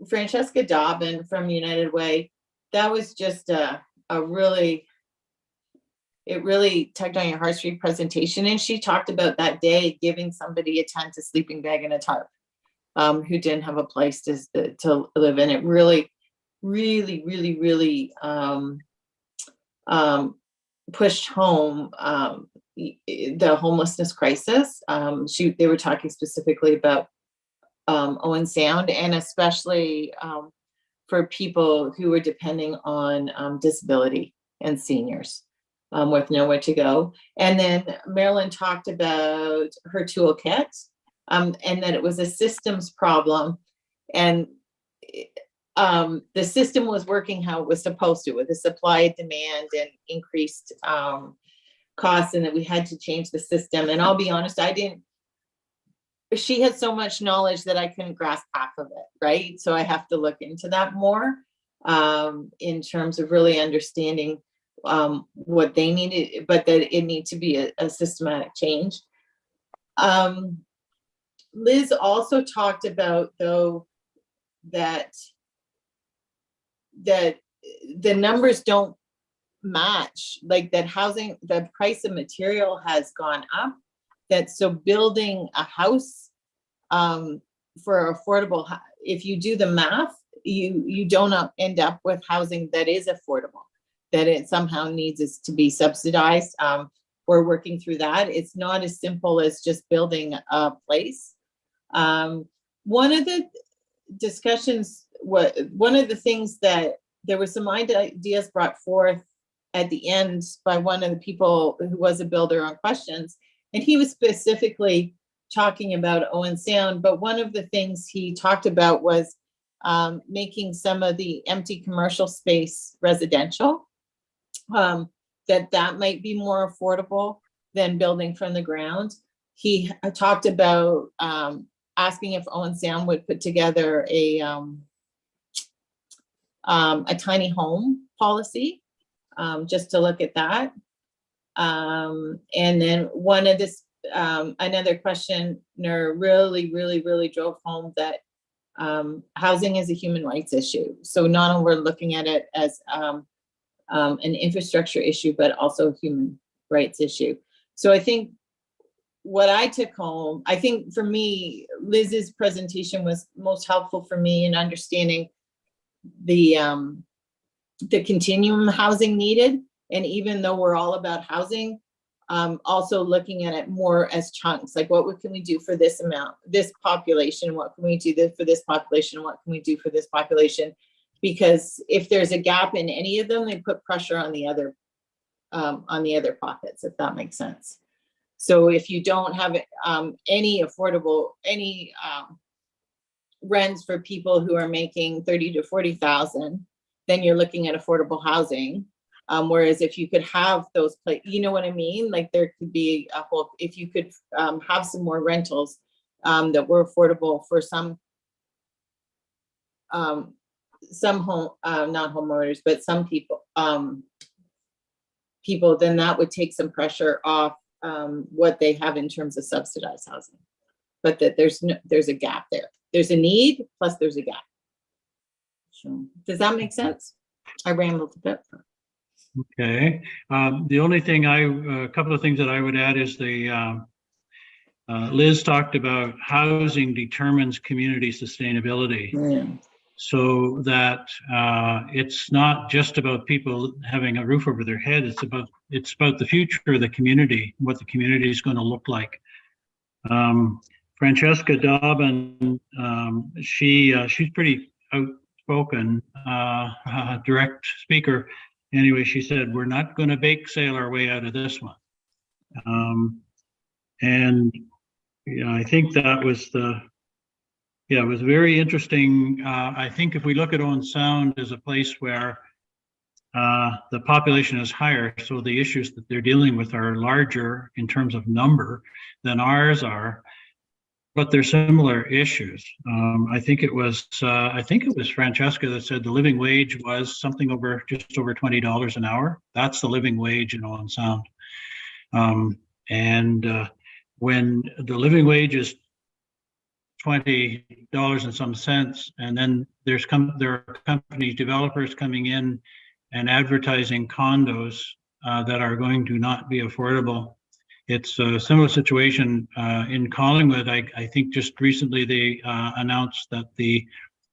Francesca Dobbin from United Way, that was just it really tugged on your heartstring presentation. And she talked about that day giving somebody a tent, a sleeping bag, and a tarp, who didn't have a place to live in. It really pushed home the homelessness crisis. They were talking specifically about Owen Sound, and especially for people who are depending on disability and seniors with nowhere to go. And then Marilyn talked about her toolkit, and that it was a systems problem, and the system was working how it was supposed to, with the supply and demand and increased costs, and that we had to change the system. And I'll be honest, she had so much knowledge that I couldn't grasp half of it, right? So I have to look into that more in terms of really understanding what they needed, but that it needs to be a systematic change. Liz also talked about, though, that the numbers don't match, like that housing, the price of material has gone up, that so building a house for affordable, if you do the math, you don't end up with housing that is affordable, that it somehow needs to be subsidized. We're working through that. It's not as simple as just building a place. One of the discussions, one of the things that there were some ideas brought forth at the end by one of the people who was a builder on questions, and he was specifically talking about Owen Sound, but one of the things he talked about was making some of the empty commercial space residential, that might be more affordable than building from the ground. He talked about asking if Owen Sound would put together a tiny home policy, just to look at that. And then one of this, another questioner really drove home that housing is a human rights issue. So not only we're looking at it as an infrastructure issue, but also a human rights issue. So I think what I took home, I think for me, Liz's presentation was most helpful for me in understanding the continuum housing needed. And even though we're all about housing, also looking at it more as chunks, like what can we do for this amount, this population, what can we do for this population, what can we do for this population? Because if there's a gap in any of them, they put pressure on the other pockets, if that makes sense. So if you don't have any affordable, rents for people who are making 30 to 40,000, then you're looking at affordable housing. Whereas if you could have those you know what I mean? Like there could be a whole, if you could have some more rentals that were affordable for some home, not homeowners, but some people, then that would take some pressure off what they have in terms of subsidized housing. But that there's a gap there. There's a need, plus there's a gap. So, does that make sense? I rambled a bit. Okay. The only thing a couple of things that I would add is Liz talked about housing determines community sustainability. Yeah. So that it's not just about people having a roof over their head. It's about the future of the community, what the community is going to look like. Francesca Dobbin, she's pretty outspoken, direct speaker. Anyway, she said, we're not going to bake sale our way out of this one. And I think that was it was very interesting. I think if we look at Owen Sound as a place where the population is higher, so the issues that they're dealing with are larger in terms of number than ours are, but they're similar issues. I think it was Francesca that said the living wage was something just over $20 an hour. That's the living wage in Owen Sound. When the living wage is $20 and some cents, and then there are companies, developers coming in and advertising condos that are going to not be affordable. It's a similar situation in Collingwood. I think just recently they announced that the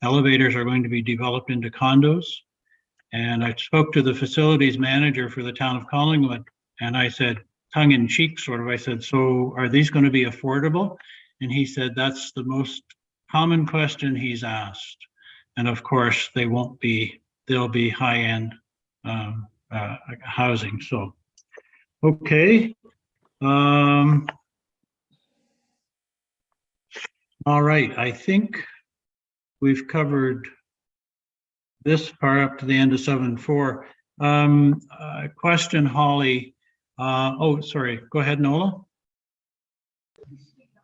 elevators are going to be developed into condos. And I spoke to the facilities manager for the town of Collingwood, and I said, tongue in cheek sort of, I said, so are these going to be affordable? And he said that's the most common question he's asked. And of course, they won't be, they'll be high-end housing. So, okay. All right, I think we've covered this part up to the end of 7.4. Question, Holly. Oh, sorry, go ahead, Nola.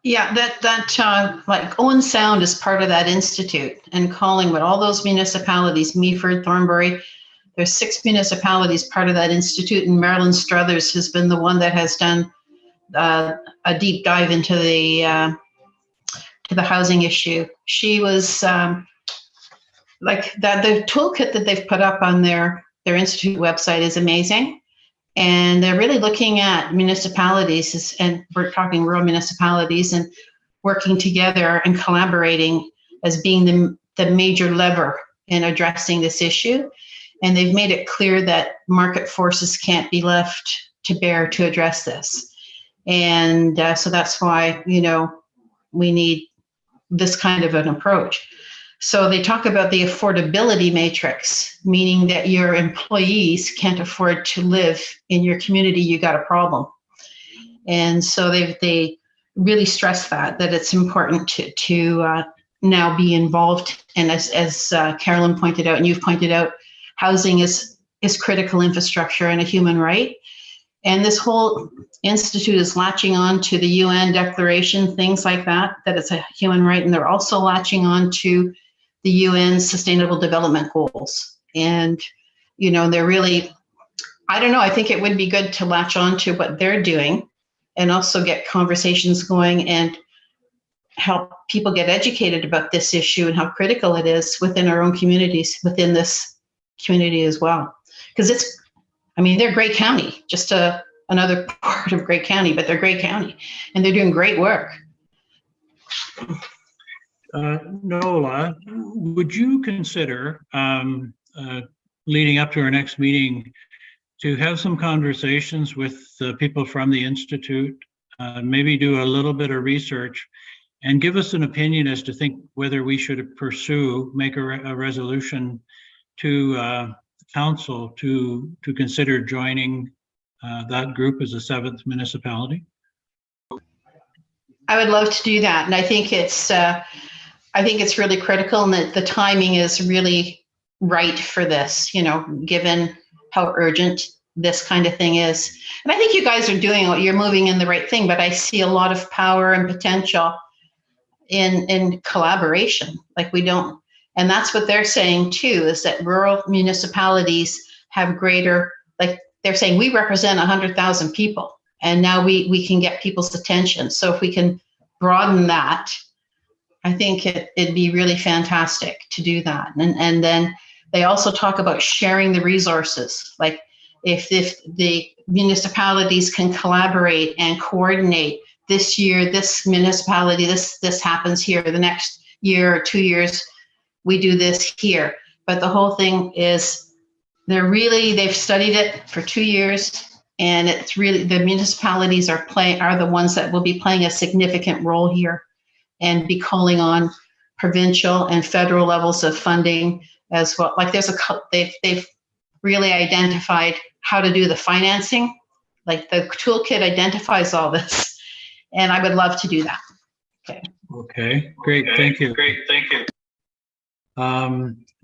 Yeah, that like Owen Sound is part of that institute, and Collingwood, all those municipalities, Meaford, Thornbury, there's 6 municipalities part of that institute, and Marilyn Struthers has been the one that has done a deep dive into the housing issue. She was like that. The toolkit that they've put up on their institute website is amazing. And they're really looking at municipalities, and we're talking rural municipalities, and working together and collaborating as being the major lever in addressing this issue. And they've made it clear that market forces can't be left to bear to address this. And so that's why, we need this kind of an approach. So they talk about the affordability matrix, meaning that your employees can't afford to live in your community, you got a problem. And so they really stress that it's important to now be involved. And as Carolyn pointed out, and you've pointed out, housing is critical infrastructure and a human right. And this whole institute is latching on to the UN declaration, things like that it's a human right. And they're also latching on to the UN Sustainable Development Goals. And, they're really, I don't know, I think it would be good to latch on to what they're doing and also get conversations going and help people get educated about this issue and how critical it is within our own communities, within this community as well. Because they're Grey County, just a another part of Grey County, but they're Grey County and they're doing great work. Nola, would you consider, leading up to our next meeting, to have some conversations with people from the Institute, maybe do a little bit of research and give us an opinion as to think whether we should make a resolution to council to consider joining that group as a 7th municipality? I would love to do that. And I think it's really critical and that the timing is really right for this, you know, given how urgent this kind of thing is. And I think you guys are doing what you're moving in the right thing, but I see a lot of power and potential in collaboration. Like we don't, and that's what they're saying too, is that rural municipalities have greater, like they're saying we represent 100,000 people and now we can get people's attention. So if we can broaden that, I think it'd be really fantastic to do that. And then they also talk about sharing the resources. Like if the municipalities can collaborate and coordinate, this year, this municipality, this happens here, the next year or 2 years, we do this here. But the whole thing is they've studied it for 2 years, and it's really, the municipalities are the ones that will be playing a significant role here and be calling on provincial and federal levels of funding as well. Like they've really identified how to do the financing. Like the toolkit identifies all this, and I would love to do that. Okay, great, thank you.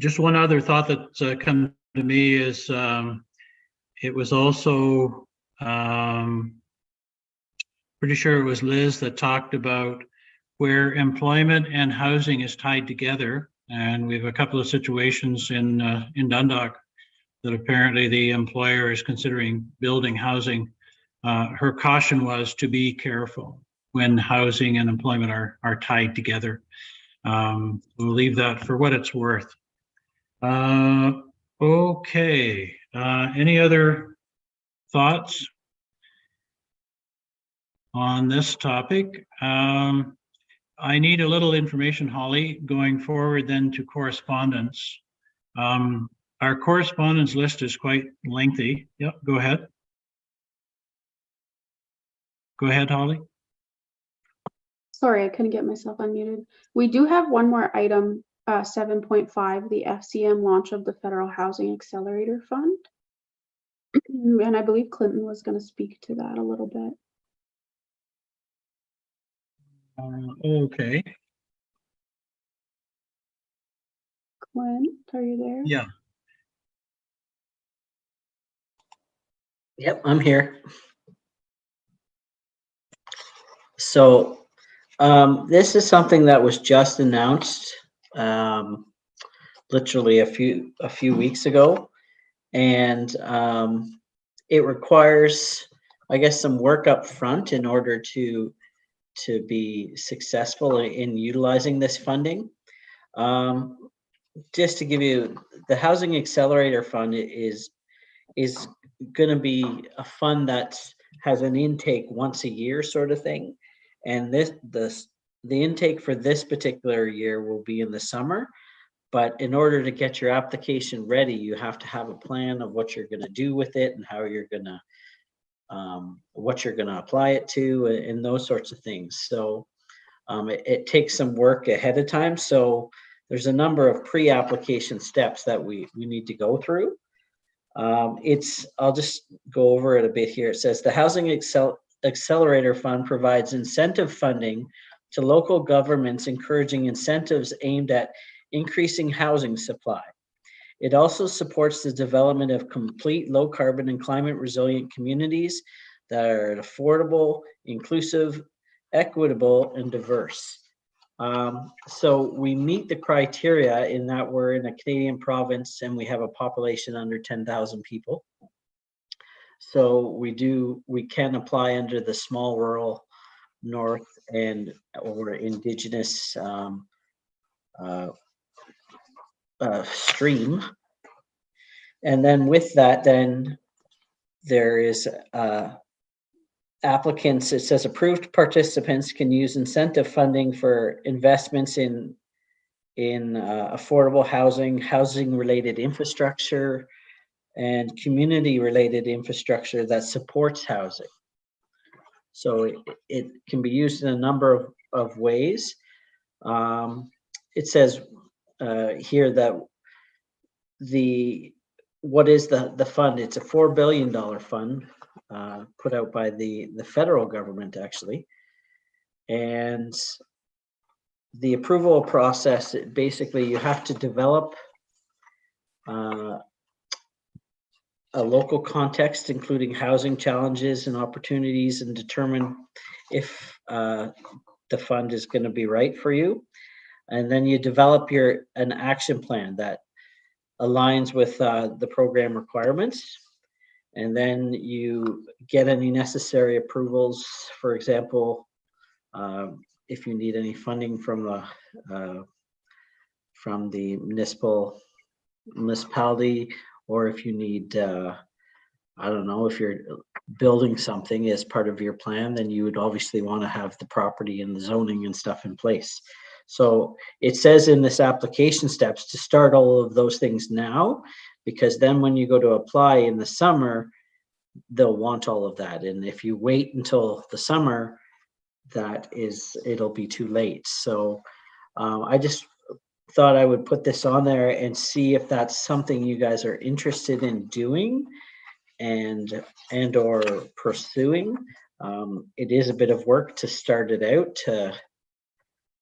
Just one other thought that's come to me is it was also pretty sure it was Liz that talked about where employment and housing is tied together, and we have a couple of situations in Dundalk that apparently the employer is considering building housing. Her caution was to be careful when housing and employment are tied together. We'll leave that for what it's worth. Okay, any other thoughts on this topic? I need a little information, Holly, going forward then to correspondence. Our correspondence list is quite lengthy. Yep, go ahead. Go ahead, Holly. Sorry, I couldn't get myself unmuted. We do have one more item, 7.5, the FCM launch of the Federal Housing Accelerator Fund. And I believe Clinton was going to speak to that a little bit. Okay. Clint, are you there? Yeah. Yep, I'm here. So this is something that was just announced literally a few weeks ago, and it requires, I guess, some work up front in order to be successful in utilizing this funding. Just to give you, the Housing Accelerator Fund is going to be a fund that has an intake once a year sort of thing. And the intake for this particular year will be in the summer. But in order to get your application ready, you have to have a plan of what you're going to do with it and how you're going to, what you're going to apply it to and those sorts of things. So it takes some work ahead of time. So there's a number of pre-application steps that we need to go through. I'll just go over it a bit here. It says the Housing Accelerator Fund provides incentive funding to local governments, encouraging incentives aimed at increasing housing supply. It also supports the development of complete low carbon and climate resilient communities that are affordable, inclusive, equitable, and diverse. So we meet the criteria in that we're in a Canadian province and we have a population under 10,000 people. So we can apply under the small rural north and or indigenous stream. And then with that, then there is applicants, it says approved participants can use incentive funding for investments in affordable housing related infrastructure, and community related infrastructure that supports housing. So it can be used in a number of ways. It says here that what is the fund? It's a $4 billion fund put out by the federal government, actually. And the approval process, basically you have to develop a local context, including housing challenges and opportunities, and determine if the fund is going to be right for you. And then you develop an action plan that aligns with the program requirements. And then you get any necessary approvals. For example, if you need any funding from the municipality, or if you need, I don't know, if you're building something as part of your plan, then you would obviously want to have the property and the zoning and stuff in place. So it says in this application steps to start all of those things now, because then when you go to apply in the summer, they'll want all of that. And if you wait until the summer, it'll be too late. So I just thought I would put this on there and see if that's something you guys are interested in doing and or pursuing. It is a bit of work to start it out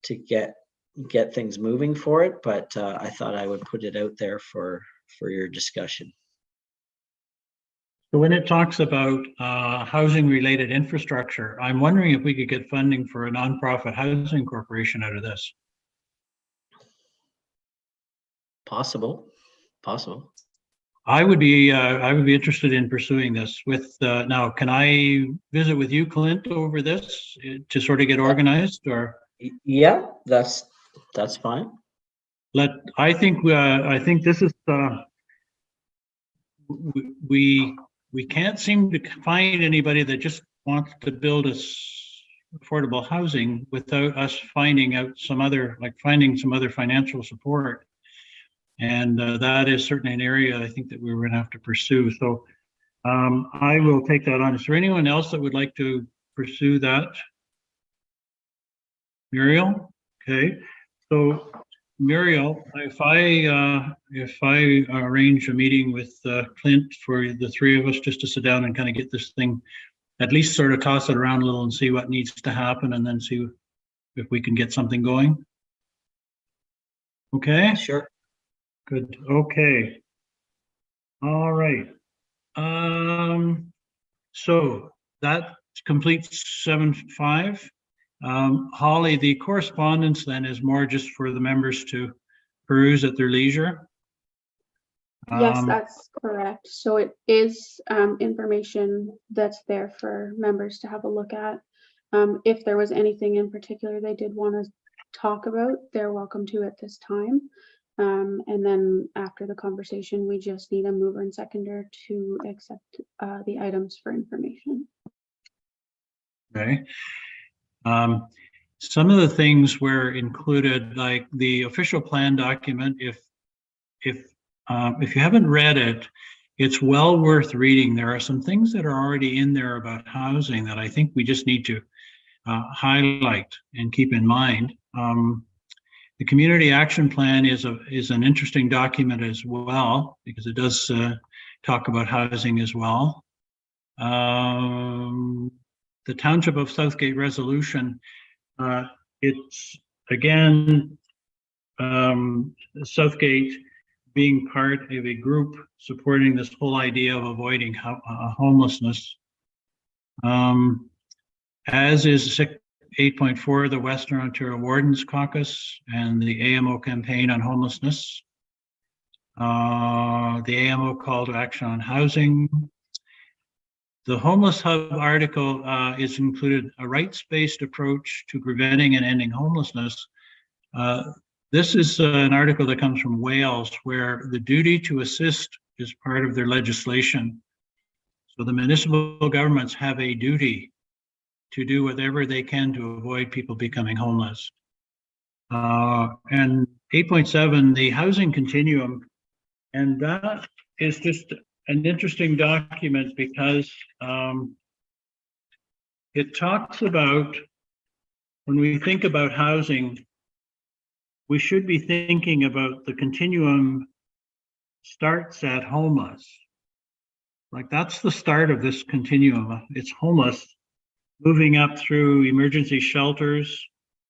to get things moving for it, but I thought I would put it out there for your discussion. So when it talks about housing related infrastructure, I'm wondering if we could get funding for a nonprofit housing corporation out of this. Possible. I would be interested in pursuing this with, now, can I visit with you, Clint, over this to sort of get organized, or? Yeah, that's fine. I think this is, we can't seem to find anybody that just wants to build affordable housing without us finding some other financial support. And that is certainly an area I think that we're going to have to pursue. So I will take that on. Is there anyone else that would like to pursue that? Muriel? Okay. So Muriel, if I arrange a meeting with Clint for the three of us just to sit down and kind of get this thing, at least sort of toss it around a little and see what needs to happen, and then see if we can get something going. Okay? Sure. Good. Okay. All right. So that completes 7.5. Holly, the correspondence then is more just for the members to peruse at their leisure. Yes, that's correct. So it is information that's there for members to have a look at. If there was anything in particular they did want to talk about, they're welcome to at this time. And then after the conversation, we just need a mover and seconder to accept the items for information. Okay. Some of the things were included, like the official plan document. If you haven't read it, it's well worth reading. There are some things that are already in there about housing that I think we just need to highlight and keep in mind. The community action plan is an interesting document as well, because it does talk about housing as well. The Township of Southgate resolution, it's again, Southgate being part of a group supporting this whole idea of avoiding homelessness. As is 8.4, the Western Ontario Wardens Caucus and the AMO campaign on homelessness. The AMO call to action on housing. The Homeless Hub article is included a rights-based approach to preventing and ending homelessness. This is an article that comes from Wales, where the duty to assist is part of their legislation. So the municipal governments have a duty to do whatever they can to avoid people becoming homeless. And 8.7, the housing continuum, and that is just an interesting document because it talks about, when we think about housing, we should be thinking about the continuum starts at homeless. Like that's the start of this continuum. It's homeless, moving up through emergency shelters,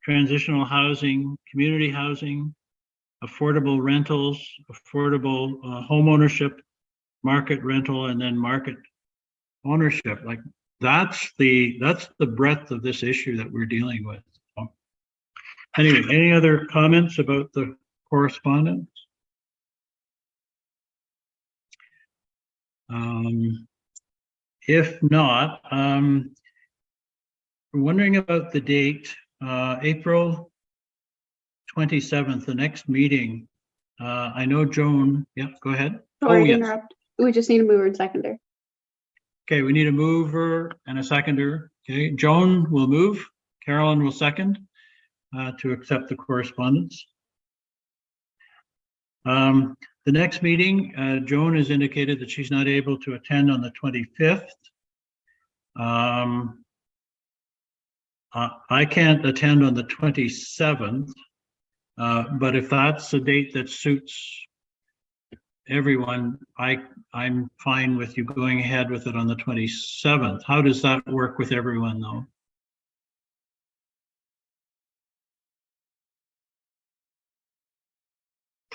transitional housing, community housing, affordable rentals, affordable home ownership, market rental, and then market ownership. Like that's the breadth of this issue that we're dealing with. So, anyway, any other comments about the correspondence? If not, I'm wondering about the date, April 27th, the next meeting. I know Joan, yeah, go ahead. Sorry to yes. interrupt. We just need a mover and seconder. Okay, we need a mover and a seconder. Okay, Joan will move, Carolyn will second to accept the correspondence. The next meeting, Joan has indicated that she's not able to attend on the 25th. I can't attend on the 27th, but if that's a date that suits everyone, I'm fine with you going ahead with it on the 27th. How does that work with everyone though?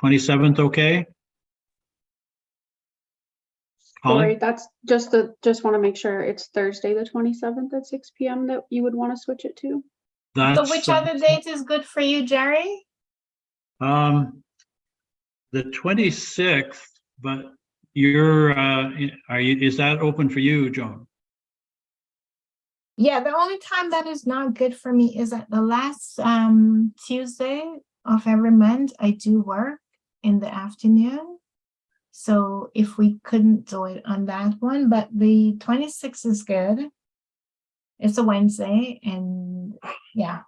'27th, okay? Sorry, Holly? that's just want to make sure it's Thursday, the 27th at 6 p.m. that you would want to switch it to. So which other date is good for you, Jerry? The 26th, but you're, is that open for you, Joan? Yeah, the only time that is not good for me is at the last Tuesday of every month. I do work in the afternoon. So if we couldn't do it on that one, but the 26th is good. It's a Wednesday, and yeah,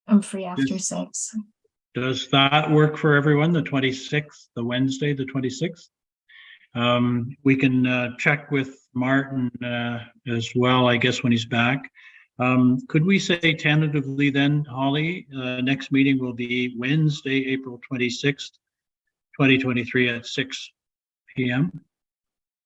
I'm free after 6. Does that work for everyone, the 26th, the Wednesday, the 26th? We can check with Martin as well, I guess, when he's back. Could we say tentatively then, Holly, next meeting will be Wednesday, April 26th, 2023 at 6 p.m.?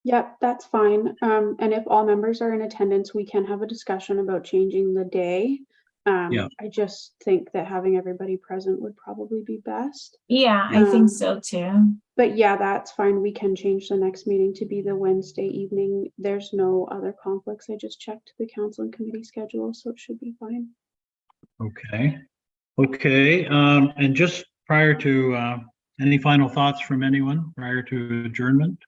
Yep, that's fine. And if all members are in attendance, we can have a discussion about changing the day. Yeah. I just think that having everybody present would probably be best. Yeah, I think so too. But yeah, that's fine. We can change the next meeting to be the Wednesday evening. There's no other conflicts. I just checked the council and committee schedule, so it should be fine. Okay. Okay. And just prior to any final thoughts from anyone prior to adjournment?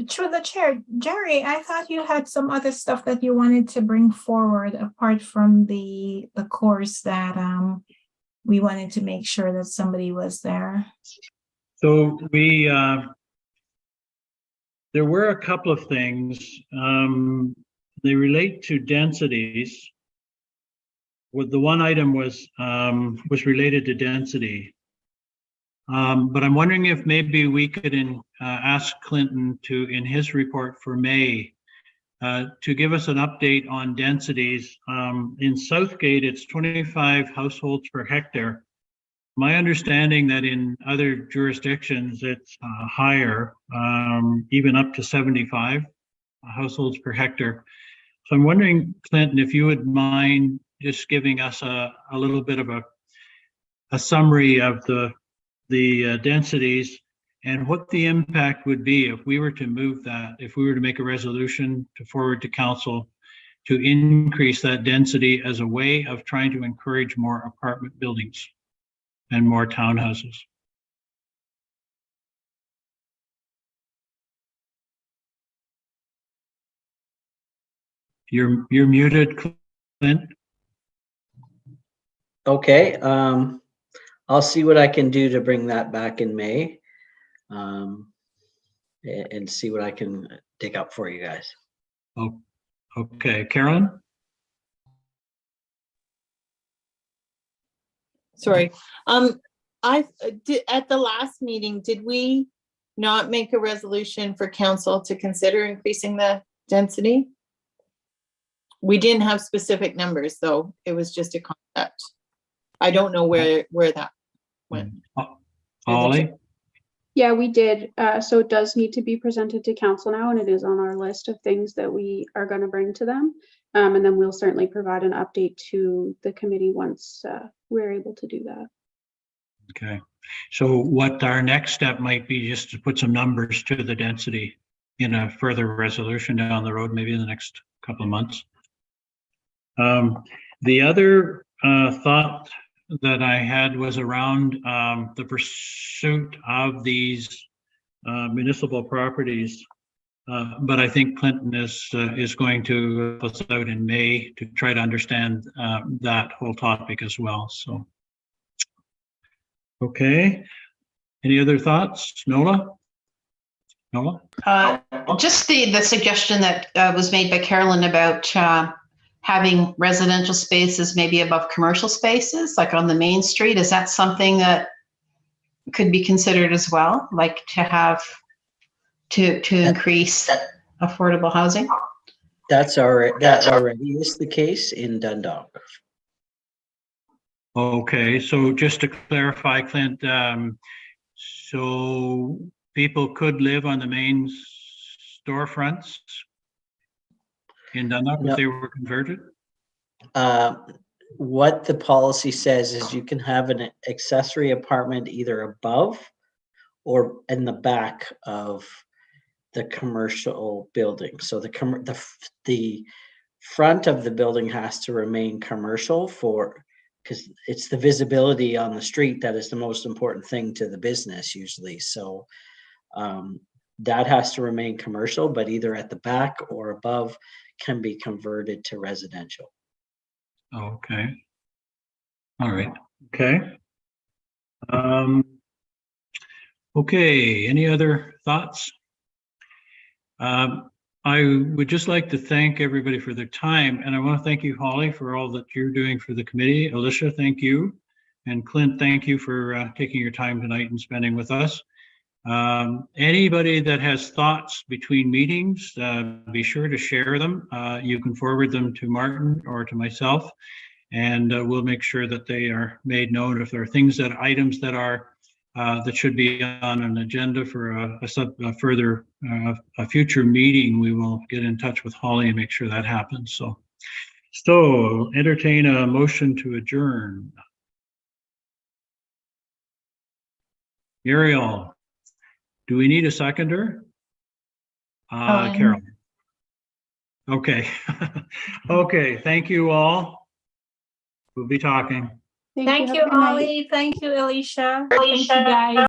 Through the chair, Jerry, I thought you had some other stuff that you wanted to bring forward apart from the course that we wanted to make sure that somebody was there. So we there were a couple of things. They relate to densities. What the one item was related to density. But I'm wondering if maybe we could ask Clinton to, in his report for May, to give us an update on densities. In Southgate, it's 25 households per hectare. My understanding that in other jurisdictions, it's higher, even up to 75 households per hectare. So I'm wondering, Clinton, if you would mind just giving us a little bit of a summary of the densities and what the impact would be if we were to move that, if we were to make a resolution to forward to council to increase that density as a way of trying to encourage more apartment buildings and more townhouses. You're muted, Clint. Okay, I'll see what I can do to bring that back in May, and see what I can dig up for you guys. Oh, Okay, Carolyn? Sorry. At the last meeting, did we not make a resolution for council to consider increasing the density? We didn't have specific numbers, though. It was just a concept. I don't know where that went. Holly? Yeah, we did. So it does need to be presented to council now, and it is on our list of things that we are going to bring to them. And then we'll certainly provide an update to the committee once we're able to do that. Okay. So what our next step might be just to put some numbers to the density in a further resolution down the road, maybe in the next couple of months. The other thought that I had was around the pursuit of these municipal properties. But I think Clinton is going to help us out in May to try to understand that whole topic as well. So, okay. Any other thoughts, Nola? Nola? Just the suggestion that was made by Carolyn about having residential spaces maybe above commercial spaces, like on the main street. Is that something that could be considered as well, like to have to increase affordable housing? That already is the case in Dundalk. Okay, so just to clarify, Clint, so people could live on the main storefronts in Dundalk if they were converted? What the policy says is you can have an accessory apartment either above or in the back of the commercial building. So the front of the building has to remain commercial because it's the visibility on the street that is the most important thing to the business usually. So that has to remain commercial, but either at the back or above can be converted to residential. Okay. All right. Okay. Okay. Any other thoughts? I would just like to thank everybody for their time, and I want to thank you, Holly, for all that you're doing for the committee. Alicia, thank you. And Clint, thank you for taking your time tonight and spending with us. Anybody that has thoughts between meetings, be sure to share them. You can forward them to Martin or to myself, and we'll make sure that they are made known. If there are items that are that should be on an agenda for a future meeting, we will get in touch with Holly and make sure that happens. So entertain a motion to adjourn. Muriel, do we need a seconder? Carol. Okay. Okay. Thank you all. We'll be talking. Thank you, Have a good night. Ollie. Thank you, Alicia. Thank you, guys.